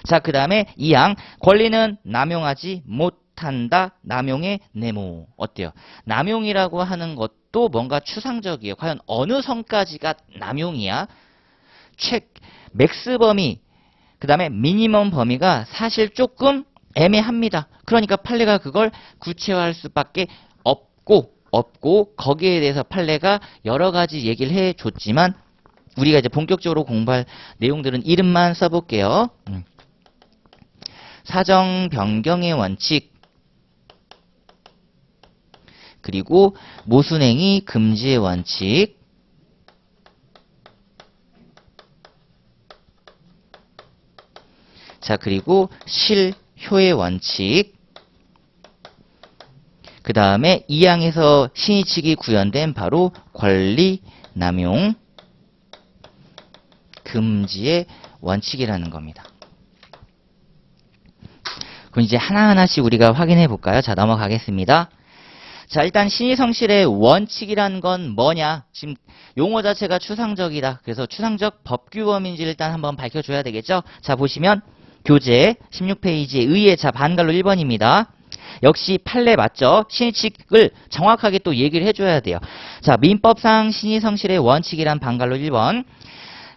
자, 그 다음에 2항. 권리는 남용하지 못한다. 남용의 내모. 어때요? 남용이라고 하는 것도 뭔가 추상적이에요. 과연 어느 선까지가 남용이야? 맥스 범위. 그 다음에 미니멈 범위가 사실 조금 애매합니다. 그러니까 판례가 그걸 구체화할 수밖에 없고 거기에 대해서 판례가 여러 가지 얘기를 해줬지만 우리가 이제 본격적으로 공부할 내용들은 이름만 써볼게요. 사정 변경의 원칙 그리고 모순행위 금지의 원칙 자, 그리고 실효의 원칙. 그 다음에 2항에서 신의칙이 구현된 바로 권리 남용 금지의 원칙이라는 겁니다. 그럼 이제 하나하나씩 우리가 확인해 볼까요? 자, 넘어가겠습니다. 자, 일단 신의성실의 원칙이란 건 뭐냐? 지금 용어 자체가 추상적이다. 그래서 추상적 법규범인지 일단 한번 밝혀줘야 되겠죠? 자, 보시면 교재 16페이지에 의의 자 반갈로 1번입니다. 역시 판례 맞죠? 신의칙을 정확하게 또 얘기를 해줘야 돼요. 자, 민법상 신의성실의 원칙이란 반갈로 1번.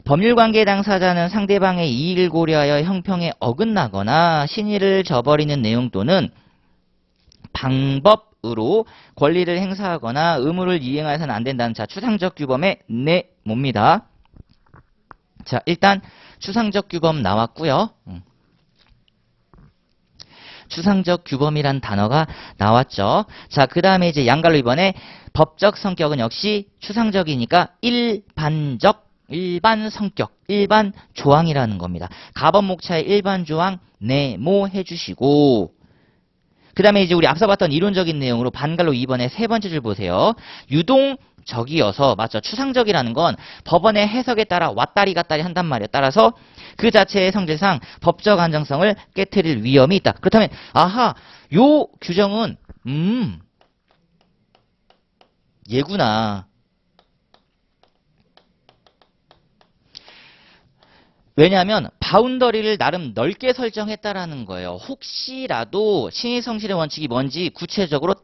법률관계 당사자는 상대방의 이익을 고려하여 형평에 어긋나거나 신의를 저버리는 내용 또는 방법으로 권리를 행사하거나 의무를 이행해서는 안 된다는 자 추상적 규범의 내모입니다. 자, 일단 추상적 규범 나왔고요. 추상적 규범이란 단어가 나왔죠. 자, 그 다음에 이제 양갈로 이번에 법적 성격은 역시 추상적이니까 일반적, 일반 성격, 일반 조항이라는 겁니다. 가법목차의 일반 조항 네모해 주시고 그 다음에 이제 우리 앞서 봤던 이론적인 내용으로 반갈로 2번의 세 번째 줄 보세요. 유동적이어서 맞죠. 추상적이라는 건 법원의 해석에 따라 왔다리 갔다리 한단 말이에요. 따라서 그 자체의 성질상 법적 안정성을 깨트릴 위험이 있다. 그렇다면 아하 요 규정은 얘구나. 왜냐하면 바운더리를 나름 넓게 설정했다라는 거예요. 혹시라도 신의성실의 원칙이 뭔지 구체적으로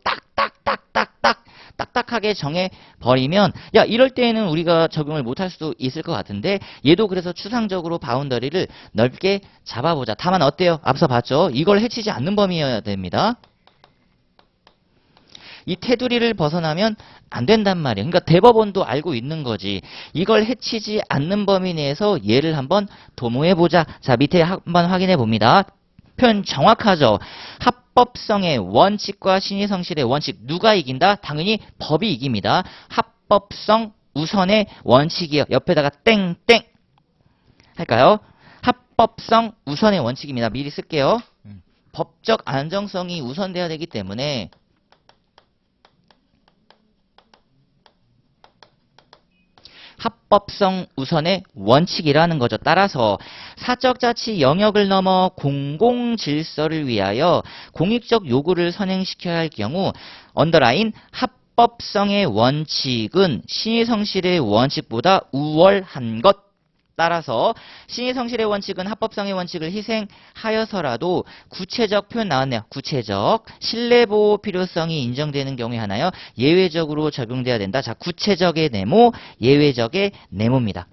딱딱하게 정해버리면 야 이럴 때에는 우리가 적용을 못할 수도 있을 것 같은데 얘도 그래서 추상적으로 바운더리를 넓게 잡아보자. 다만 어때요? 앞서 봤죠? 이걸 해치지 않는 범위여야 됩니다. 이 테두리를 벗어나면 안 된단 말이에요. 그러니까 대법원도 알고 있는 거지. 이걸 해치지 않는 범위 내에서 얘를 한번 도모해보자. 자, 밑에 한번 확인해 봅니다. 표현 정확하죠? 합법성의 원칙과 신의성실의 원칙 누가 이긴다? 당연히 법이 이깁니다. 합법성 우선의 원칙이요. 옆에다가 땡땡 할까요? 합법성 우선의 원칙입니다. 미리 쓸게요. 법적 안정성이 우선돼야 되기 때문에 합법성 우선의 원칙이라는 거죠. 따라서 사적 자치 영역을 넘어 공공 질서를 위하여 공익적 요구를 선행시켜야 할 경우 언더라인 합법성의 원칙은 신의성실의 원칙보다 우월한 것. 따라서 신의성실의 원칙은 합법성의 원칙을 희생하여서라도 구체적 표현 나왔네요. 구체적 신뢰보호 필요성이 인정되는 경우에 하나여 예외적으로 적용돼야 된다. 자, 구체적의 네모, 예외적의 네모입니다.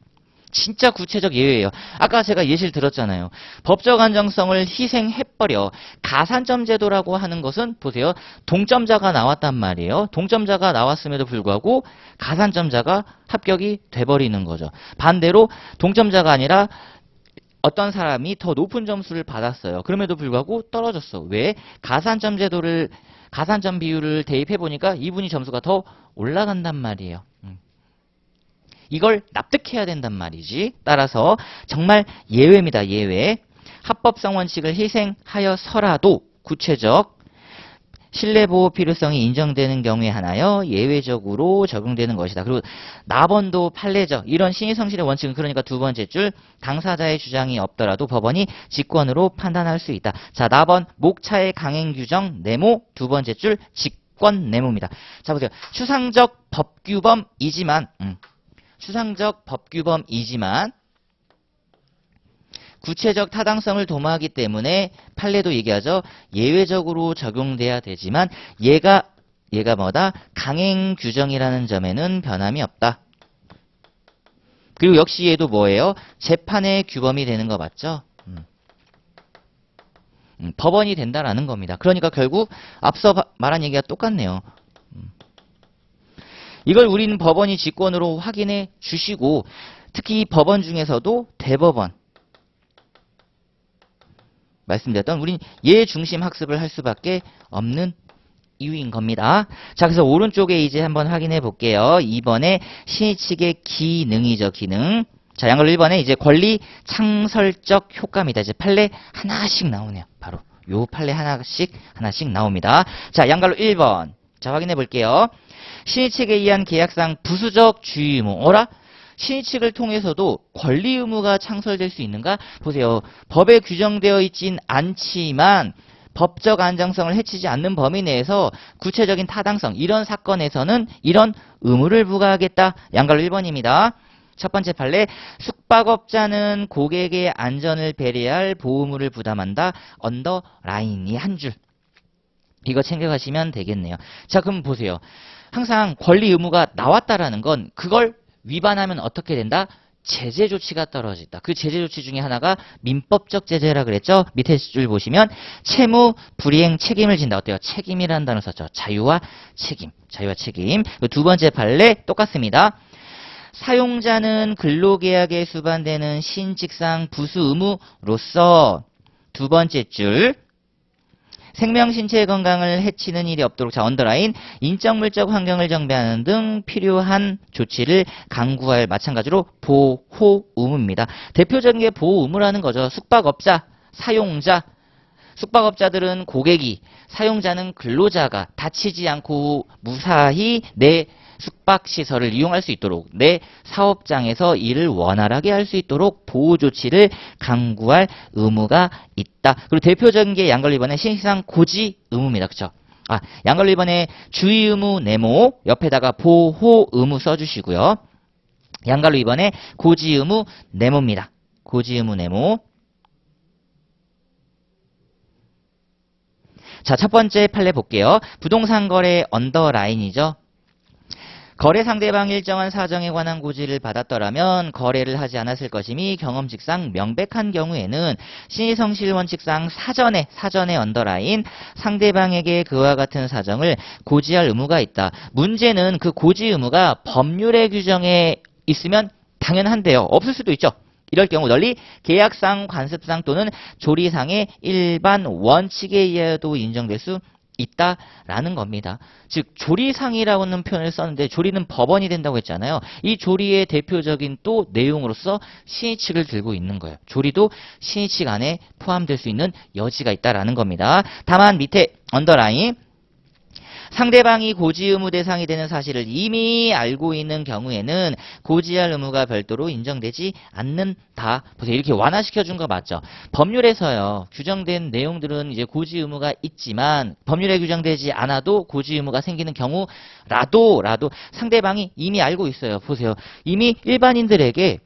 진짜 구체적 예외예요. 아까 제가 예시를 들었잖아요. 법적 안정성을 희생해버려. 가산점 제도라고 하는 것은 보세요. 동점자가 나왔단 말이에요. 동점자가 나왔음에도 불구하고 가산점자가 합격이 돼버리는 거죠. 반대로 동점자가 아니라 어떤 사람이 더 높은 점수를 받았어요. 그럼에도 불구하고 떨어졌어. 왜? 가산점 제도를 가산점 비율을 대입해 보니까 이분이 점수가 더 올라간단 말이에요. 이걸 납득해야 된단 말이지. 따라서 정말 예외입니다. 예외. 합법성 원칙을 희생하여서라도 구체적 신뢰보호 필요성이 인정되는 경우에 하나여 예외적으로 적용되는 것이다. 그리고 나번도 판례죠. 이런 신의성실의 원칙은 그러니까 두 번째 줄 당사자의 주장이 없더라도 법원이 직권으로 판단할 수 있다. 자, 나번 목차의 강행 규정 네모 두 번째 줄 직권 네모입니다. 자, 보세요. 추상적 법규범이지만 추상적 법규범이지만 구체적 타당성을 도모하기 때문에 판례도 얘기하죠. 예외적으로 적용돼야 되지만 얘가 뭐다? 강행 규정이라는 점에는 변함이 없다. 그리고 역시 얘도 뭐예요? 재판의 규범이 되는 거 맞죠? 법원이 된다라는 겁니다. 그러니까 결국 앞서 말한 얘기가 똑같네요. 이걸 우리는 법원이 직권으로 확인해 주시고 특히 법원 중에서도 대법원 말씀드렸던 우린 얘 중심 학습을 할 수밖에 없는 이유인 겁니다. 자, 그래서 오른쪽에 이제 한번 확인해 볼게요. 2번에 신의 측의 기능이죠. 기능. 자, 양걸로 1번에 이제 권리 창설적 효과입니다. 이제 판례 하나씩 나오네요. 바로 요 판례 하나씩 나옵니다. 자, 양걸로 1번. 자, 확인해 볼게요. 신의 측에 의한 계약상 부수적 주의 의무. 어라? 신의 측을 통해서도 권리 의무가 창설될 수 있는가? 보세요. 법에 규정되어 있진 않지만 법적 안정성을 해치지 않는 범위 내에서 구체적인 타당성 이런 사건에서는 이런 의무를 부과하겠다. 양갈로 1번입니다. 첫 번째 판례 숙박업자는 고객의 안전을 배려할 보호무를 부담한다. 언더라인이 한 줄. 이거 챙겨가시면 되겠네요. 자, 그럼 보세요. 항상 권리 의무가 나왔다라는 건 그걸 위반하면 어떻게 된다? 제재 조치가 떨어진다. 그 제재 조치 중에 하나가 민법적 제재라 그랬죠? 밑에 줄 보시면 채무 불이행 책임을 진다. 어때요? 책임이라는 단어 썼죠. 자유와 책임. 자유와 책임. 두 번째 판례 똑같습니다. 사용자는 근로계약에 수반되는 신직상 부수 의무로서 두 번째 줄 생명, 신체 건강을 해치는 일이 없도록 자 언더라인 인적, 물적 환경을 정비하는 등 필요한 조치를 강구할 마찬가지로 보호 의무입니다. 대표적인 게 보호 의무라는 거죠. 숙박업자, 사용자, 숙박업자들은 고객이, 사용자는 근로자가 다치지 않고 무사히 내 숙박시설을 이용할 수 있도록 내 사업장에서 일을 원활하게 할 수 있도록 보호 조치를 강구할 의무가 있다. 그리고 대표적인 게 양걸로 2번의 신상 고지 의무입니다. 그쵸? 양걸로 2번의 주의 의무 네모 옆에다가 보호 의무 써주시고요. 양걸로 2번의 고지 의무 네모입니다. 고지 의무 네모. 자, 첫 번째 판례 볼게요. 부동산 거래 언더라인이죠. 거래 상대방이 일정한 사정에 관한 고지를 받았더라면 거래를 하지 않았을 것임이 경험칙상 명백한 경우에는 신의성실 원칙상 사전에 언더라인 상대방에게 그와 같은 사정을 고지할 의무가 있다. 문제는 그 고지 의무가 법률의 규정에 있으면 당연한데요. 없을 수도 있죠. 이럴 경우 널리 계약상, 관습상 또는 조리상의 일반 원칙에 의해도 인정될 수 있다라는 겁니다. 즉 조리상이라고는 표현을 썼는데 조리는 법원이 된다고 했잖아요. 이 조리의 대표적인 또 내용으로서 신의칙을 들고 있는 거예요. 조리도 신의칙 안에 포함될 수 있는 여지가 있다라는 겁니다. 다만 밑에 언더라인 상대방이 고지 의무 대상이 되는 사실을 이미 알고 있는 경우에는 고지할 의무가 별도로 인정되지 않는다. 보세요. 이렇게 완화시켜 준 거 맞죠? 법률에서요. 규정된 내용들은 이제 고지 의무가 있지만 법률에 규정되지 않아도 고지 의무가 생기는 경우라도 상대방이 이미 알고 있어요. 보세요. 이미 일반인들에게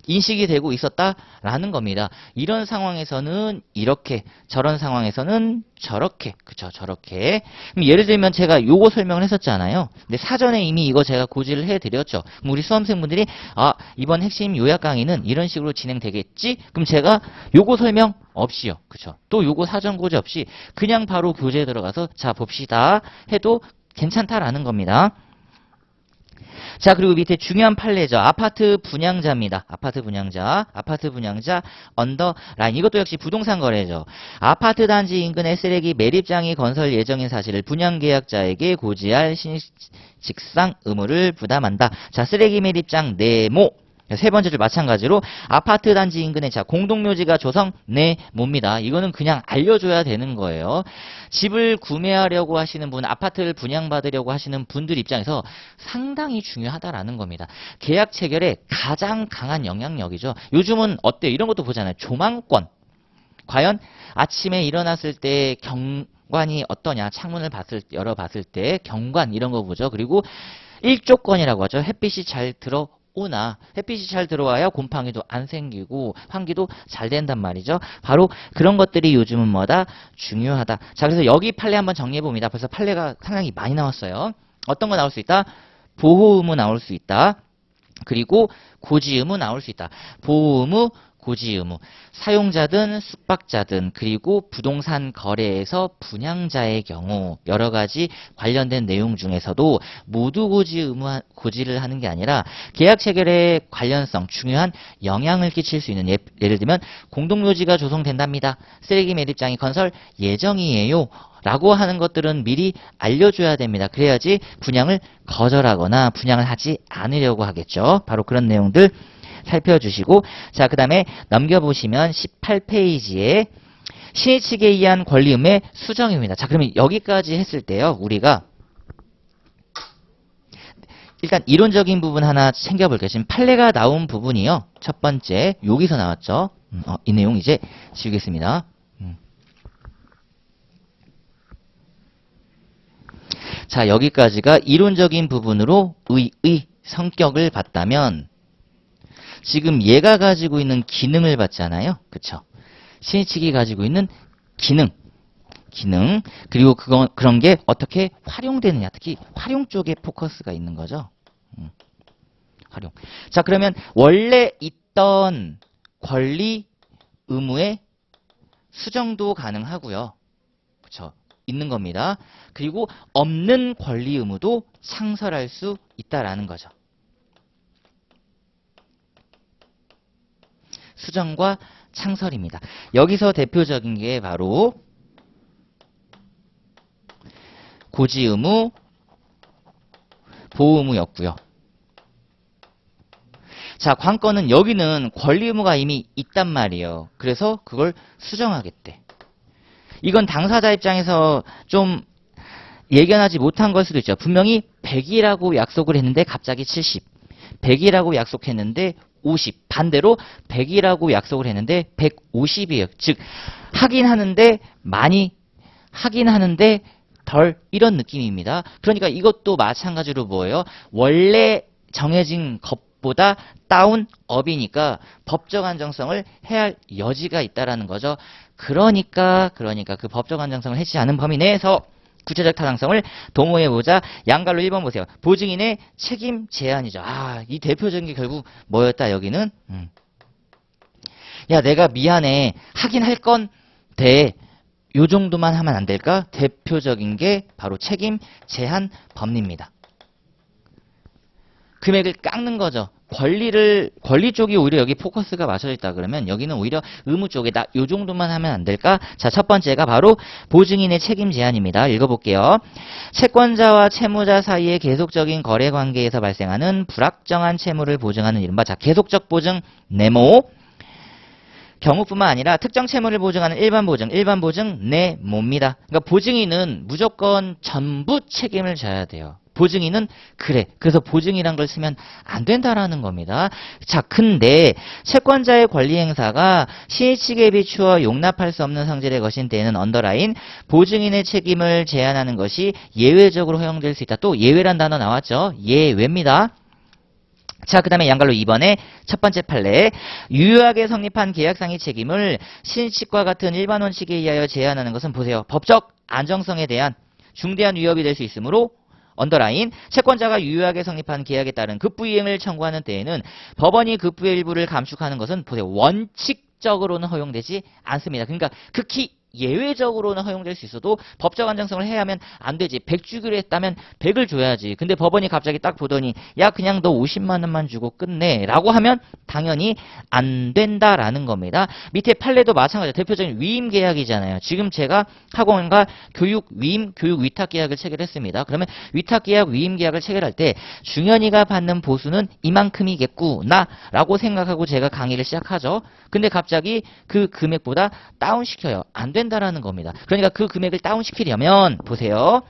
인식이 되고 있었다라는 겁니다. 이런 상황에서는 이렇게, 저런 상황에서는 저렇게, 그쵸, 저렇게. 그럼 예를 들면 제가 요거 설명을 했었잖아요. 근데 사전에 이미 이거 제가 고지를 해드렸죠. 그럼 우리 수험생분들이 이번 핵심 요약 강의는 이런 식으로 진행되겠지? 그럼 제가 요거 설명 없이요, 그쵸. 또 요거 사전 고지 없이 그냥 바로 교재에 들어가서 자 봅시다 해도 괜찮다라는 겁니다. 자, 그리고 밑에 중요한 판례죠. 아파트 분양자입니다. 아파트 분양자 언더라인. 이것도 역시 부동산 거래죠. 아파트 단지 인근에 쓰레기 매립장이 건설 예정인 사실을 분양계약자에게 고지할 신식상 의무를 부담한다. 자, 쓰레기 매립장 네모. 세 번째 줄 마찬가지로 아파트 단지 인근에 자 공동묘지가 조성 네모입니다. 이거는 그냥 알려줘야 되는 거예요. 집을 구매하려고 하시는 분, 아파트를 분양받으려고 하시는 분들 입장에서 상당히 중요하다라는 겁니다. 계약 체결에 가장 강한 영향력이죠. 요즘은 어때요? 이런 것도 보잖아요. 조망권. 과연 아침에 일어났을 때 경관이 어떠냐? 창문을 열어봤을 때 경관 이런 거 보죠. 그리고 일조권이라고 하죠. 햇빛이 잘 들어오나 햇빛이 잘 들어와야 곰팡이도 안 생기고 환기도 잘 된단 말이죠. 바로 그런 것들이 요즘은 뭐다? 중요하다. 자, 그래서 여기 판례 한번 정리해 봅니다. 벌써 판례가 상당히 많이 나왔어요. 어떤 거 나올 수 있다? 보호 의무 나올 수 있다. 그리고 고지 의무 나올 수 있다. 보호 의무, 고지 의무. 사용자든 숙박자든 그리고 부동산 거래에서 분양자의 경우 여러 가지 관련된 내용 중에서도 모두 고지를 하는 게 아니라 계약 체결의 관련성, 중요한 영향을 끼칠 수 있는 예를 들면 공동묘지가 조성된답니다. 쓰레기 매립장이 건설 예정이에요. 라고 하는 것들은 미리 알려줘야 됩니다. 그래야지 분양을 거절하거나 분양을 하지 않으려고 하겠죠. 바로 그런 내용들 살펴주시고, 자, 그 다음에 넘겨보시면 18페이지에 신의 측에 의한 권리 의무의 수정입니다. 자, 그러면 여기까지 했을 때요, 우리가 일단 이론적인 부분 하나 챙겨볼게요. 지금 판례가 나온 부분이요. 첫 번째, 여기서 나왔죠. 이 내용 이제 지우겠습니다. 자, 여기까지가 이론적인 부분으로 의의 성격을 봤다면 지금 얘가 가지고 있는 기능을 봤잖아요. 그쵸? 신의측이 가지고 있는 기능. 그리고 그런 게 어떻게 활용되느냐. 특히 활용 쪽에 포커스가 있는 거죠. 활용. 자, 그러면 원래 있던 권리 의무의 수정도 가능하고요. 그쵸? 있는 겁니다. 그리고 없는 권리 의무도 창설할 수 있다라는 거죠. 수정과 창설입니다. 여기서 대표적인 게 바로 고지 의무, 보호 의무였고요. 자, 관건은 여기는 권리 의무가 이미 있단 말이에요. 그래서 그걸 수정하겠대. 이건 당사자 입장에서 좀 예견하지 못한 걸 수도 있죠. 분명히 100이라고 약속을 했는데 갑자기 70. 100이라고 약속했는데 50. 반대로 100이라고 약속을 했는데 150이에요. 즉 하긴 하는데 많이 하긴 하는데 덜 이런 느낌입니다. 그러니까 이것도 마찬가지로 뭐예요? 원래 정해진 것보다 다운업이니까 법적 안정성을 해할 여지가 있다라는 거죠. 그러니까 그 법적 안정성을 해치지 않은 범위 내에서 구체적 타당성을 도모해보자. 양갈로 1번 보세요. 보증인의 책임 제한이죠. 이 대표적인 게 결국 뭐였다, 여기는? 야, 내가 미안해. 하긴 할 건데, 요 정도만 하면 안 될까? 대표적인 게 바로 책임 제한 법리입니다. 금액을 깎는 거죠. 권리 쪽이 오히려 여기 포커스가 맞춰져 있다 그러면 여기는 오히려 의무 쪽에 요 정도만 하면 안 될까? 자, 첫 번째가 바로 보증인의 책임 제한입니다. 읽어볼게요. 채권자와 채무자 사이의 계속적인 거래 관계에서 발생하는 불확정한 채무를 보증하는 이른바 자, 계속적 보증 네모. 경우뿐만 아니라 특정 채무를 보증하는 일반 보증 내 뭡니다. 그러니까 보증인은 무조건 전부 책임을 져야 돼요. 보증인은 그래. 그래서 보증이란 걸 쓰면 안 된다라는 겁니다. 자, 근데 채권자의 권리 행사가 시의 측에 비추어 용납할 수 없는 성질의 것인 때에는 언더라인 보증인의 책임을 제한하는 것이 예외적으로 허용될 수 있다. 또 예외란 단어 나왔죠. 예외입니다. 자, 그 다음에 양갈로 2번에 첫 번째 판례. 유효하게 성립한 계약상의 책임을 신칙과 같은 일반 원칙에 의하여 제한하는 것은 보세요. 법적 안정성에 대한 중대한 위협이 될 수 있으므로 언더라인 채권자가 유효하게 성립한 계약에 따른 급부이행을 청구하는 때에는 법원이 급부의 일부를 감축하는 것은 보세요. 원칙적으로는 허용되지 않습니다. 그러니까 극히 예외적으로는 허용될 수 있어도 법적 안정성을 해야 하면 안 되지. 100 주기로 했다면 100을 줘야지. 근데 법원이 갑자기 딱 보더니 야 그냥 너 50만 원만 주고 끝내 라고 하면 당연히 안 된다라는 겁니다. 밑에 판례도 마찬가지예요. 대표적인 위임 계약이잖아요. 지금 제가 학원과 교육 위탁 계약을 체결했습니다. 그러면 위탁 계약, 위임 계약을 체결할 때 중현이가 받는 보수는 이만큼이겠구나 라고 생각하고 제가 강의를 시작하죠. 근데 갑자기 그 금액보다 다운시켜요. 안 된다라는 겁니다. 그러니까 그 금액을 다운시키려면 보세요.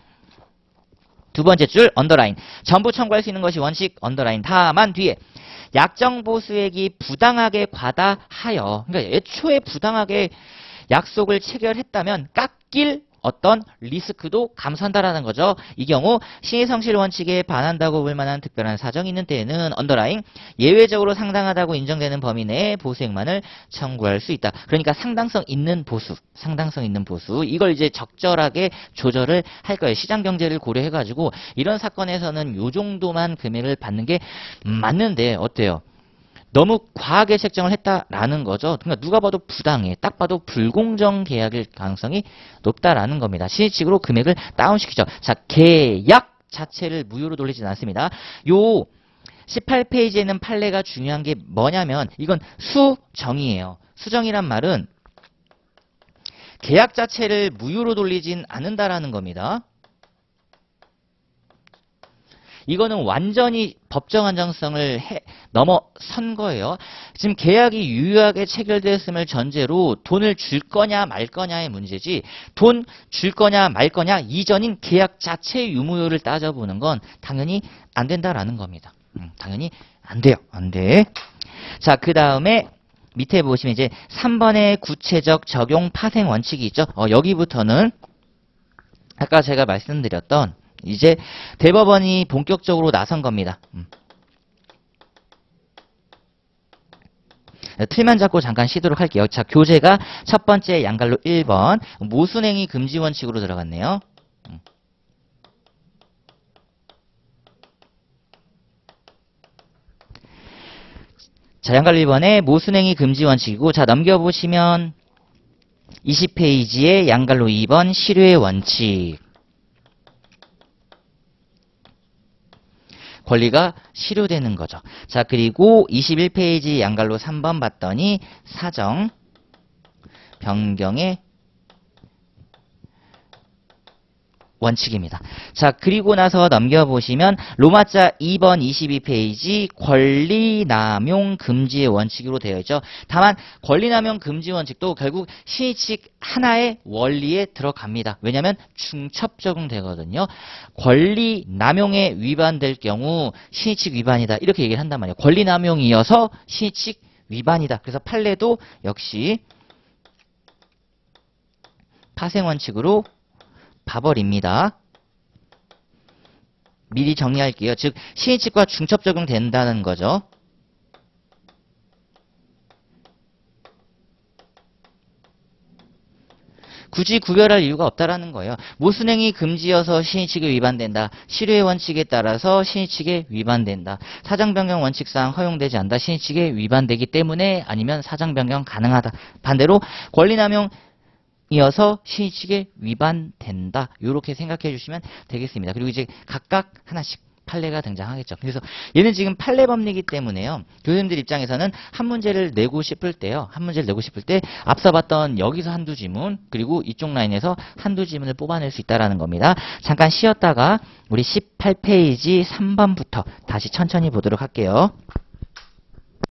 두 번째 줄 언더라인. 전부 청구할 수 있는 것이 원칙 언더라인. 다만 뒤에 약정 보수액이 부당하게 과다하여 그러니까 애초에 부당하게 약속을 체결했다면 깎일 어떤 리스크도 감수한다라는 거죠. 이 경우 신의성실 원칙에 반한다고 볼 만한 특별한 사정이 있는 때에는 언더라인 예외적으로 상당하다고 인정되는 범위 내에 보수액만을 청구할 수 있다. 그러니까 상당성 있는 보수 이걸 이제 적절하게 조절을 할 거예요. 시장 경제를 고려해가지고 이런 사건에서는 요 정도만 금액을 받는 게 맞는데 어때요? 너무 과하게 책정을 했다라는 거죠. 그러니까 누가 봐도 부당해. 딱 봐도 불공정 계약일 가능성이 높다라는 겁니다. 신의칙으로 금액을 다운시키죠. 자, 계약 자체를 무효로 돌리지는 않습니다. 요 18페이지에는 판례가 중요한 게 뭐냐면 이건 수정이에요. 수정이란 말은 계약 자체를 무효로 돌리진 않는다라는 겁니다. 이거는 완전히 법적 안정성을 넘어선 거예요. 지금 계약이 유효하게 체결됐음을 전제로 돈을 줄 거냐 말 거냐의 문제지 돈 줄 거냐 말 거냐 이전인 계약 자체의 유무효를 따져보는 건 당연히 안 된다라는 겁니다. 당연히 안 돼요. 안 돼. 자, 그 다음에 밑에 보시면 이제 3번의 구체적 적용 파생 원칙이 있죠. 여기부터는 아까 제가 말씀드렸던 이제 대법원이 본격적으로 나선 겁니다. 틀만 잡고 잠깐 쉬도록 할게요. 자, 교재가 첫 번째 양갈로 1번 모순행위 금지 원칙으로 들어갔네요. 자, 양갈로 1번에 모순행위 금지 원칙이고 자, 넘겨보시면 20페이지에 양갈로 2번 실효의 원칙. 권리가 실효되는 거죠. 자, 그리고 21페이지 양갈로 3번 봤더니 사정 변경의 원칙입니다. 자, 그리고 나서 넘겨보시면 로마자 2번 22페이지 권리남용 금지의 원칙으로 되어 있죠. 다만 권리남용 금지 원칙도 결국 신의칙 하나의 원리에 들어갑니다. 왜냐하면 중첩 적용되거든요. 권리남용에 위반될 경우 신의칙 위반이다. 이렇게 얘기를 한단 말이에요. 권리남용이어서 신의칙 위반이다. 그래서 판례도 역시 파생원칙으로 봐버립니다. 미리 정리할게요. 즉 신의칙과 중첩 적용된다는 거죠. 굳이 구별할 이유가 없다라는 거예요. 모순행위 금지여서 신의칙에 위반된다. 실효의 원칙에 따라서 신의칙에 위반된다. 사정변경 원칙상 허용되지 않다. 신의칙에 위반되기 때문에 아니면 사정변경 가능하다. 반대로 권리남용 이어서 신의칙에 위반된다. 이렇게 생각해 주시면 되겠습니다. 그리고 이제 각각 하나씩 판례가 등장하겠죠. 그래서 얘는 지금 판례 법리이기 때문에요. 교수님들 입장에서는 한 문제를 내고 싶을 때요. 한 문제를 내고 싶을 때 앞서 봤던 여기서 한두 지문 그리고 이쪽 라인에서 한두 지문을 뽑아낼 수 있다는 겁니다. 잠깐 쉬었다가 우리 18페이지 3번부터 다시 천천히 보도록 할게요.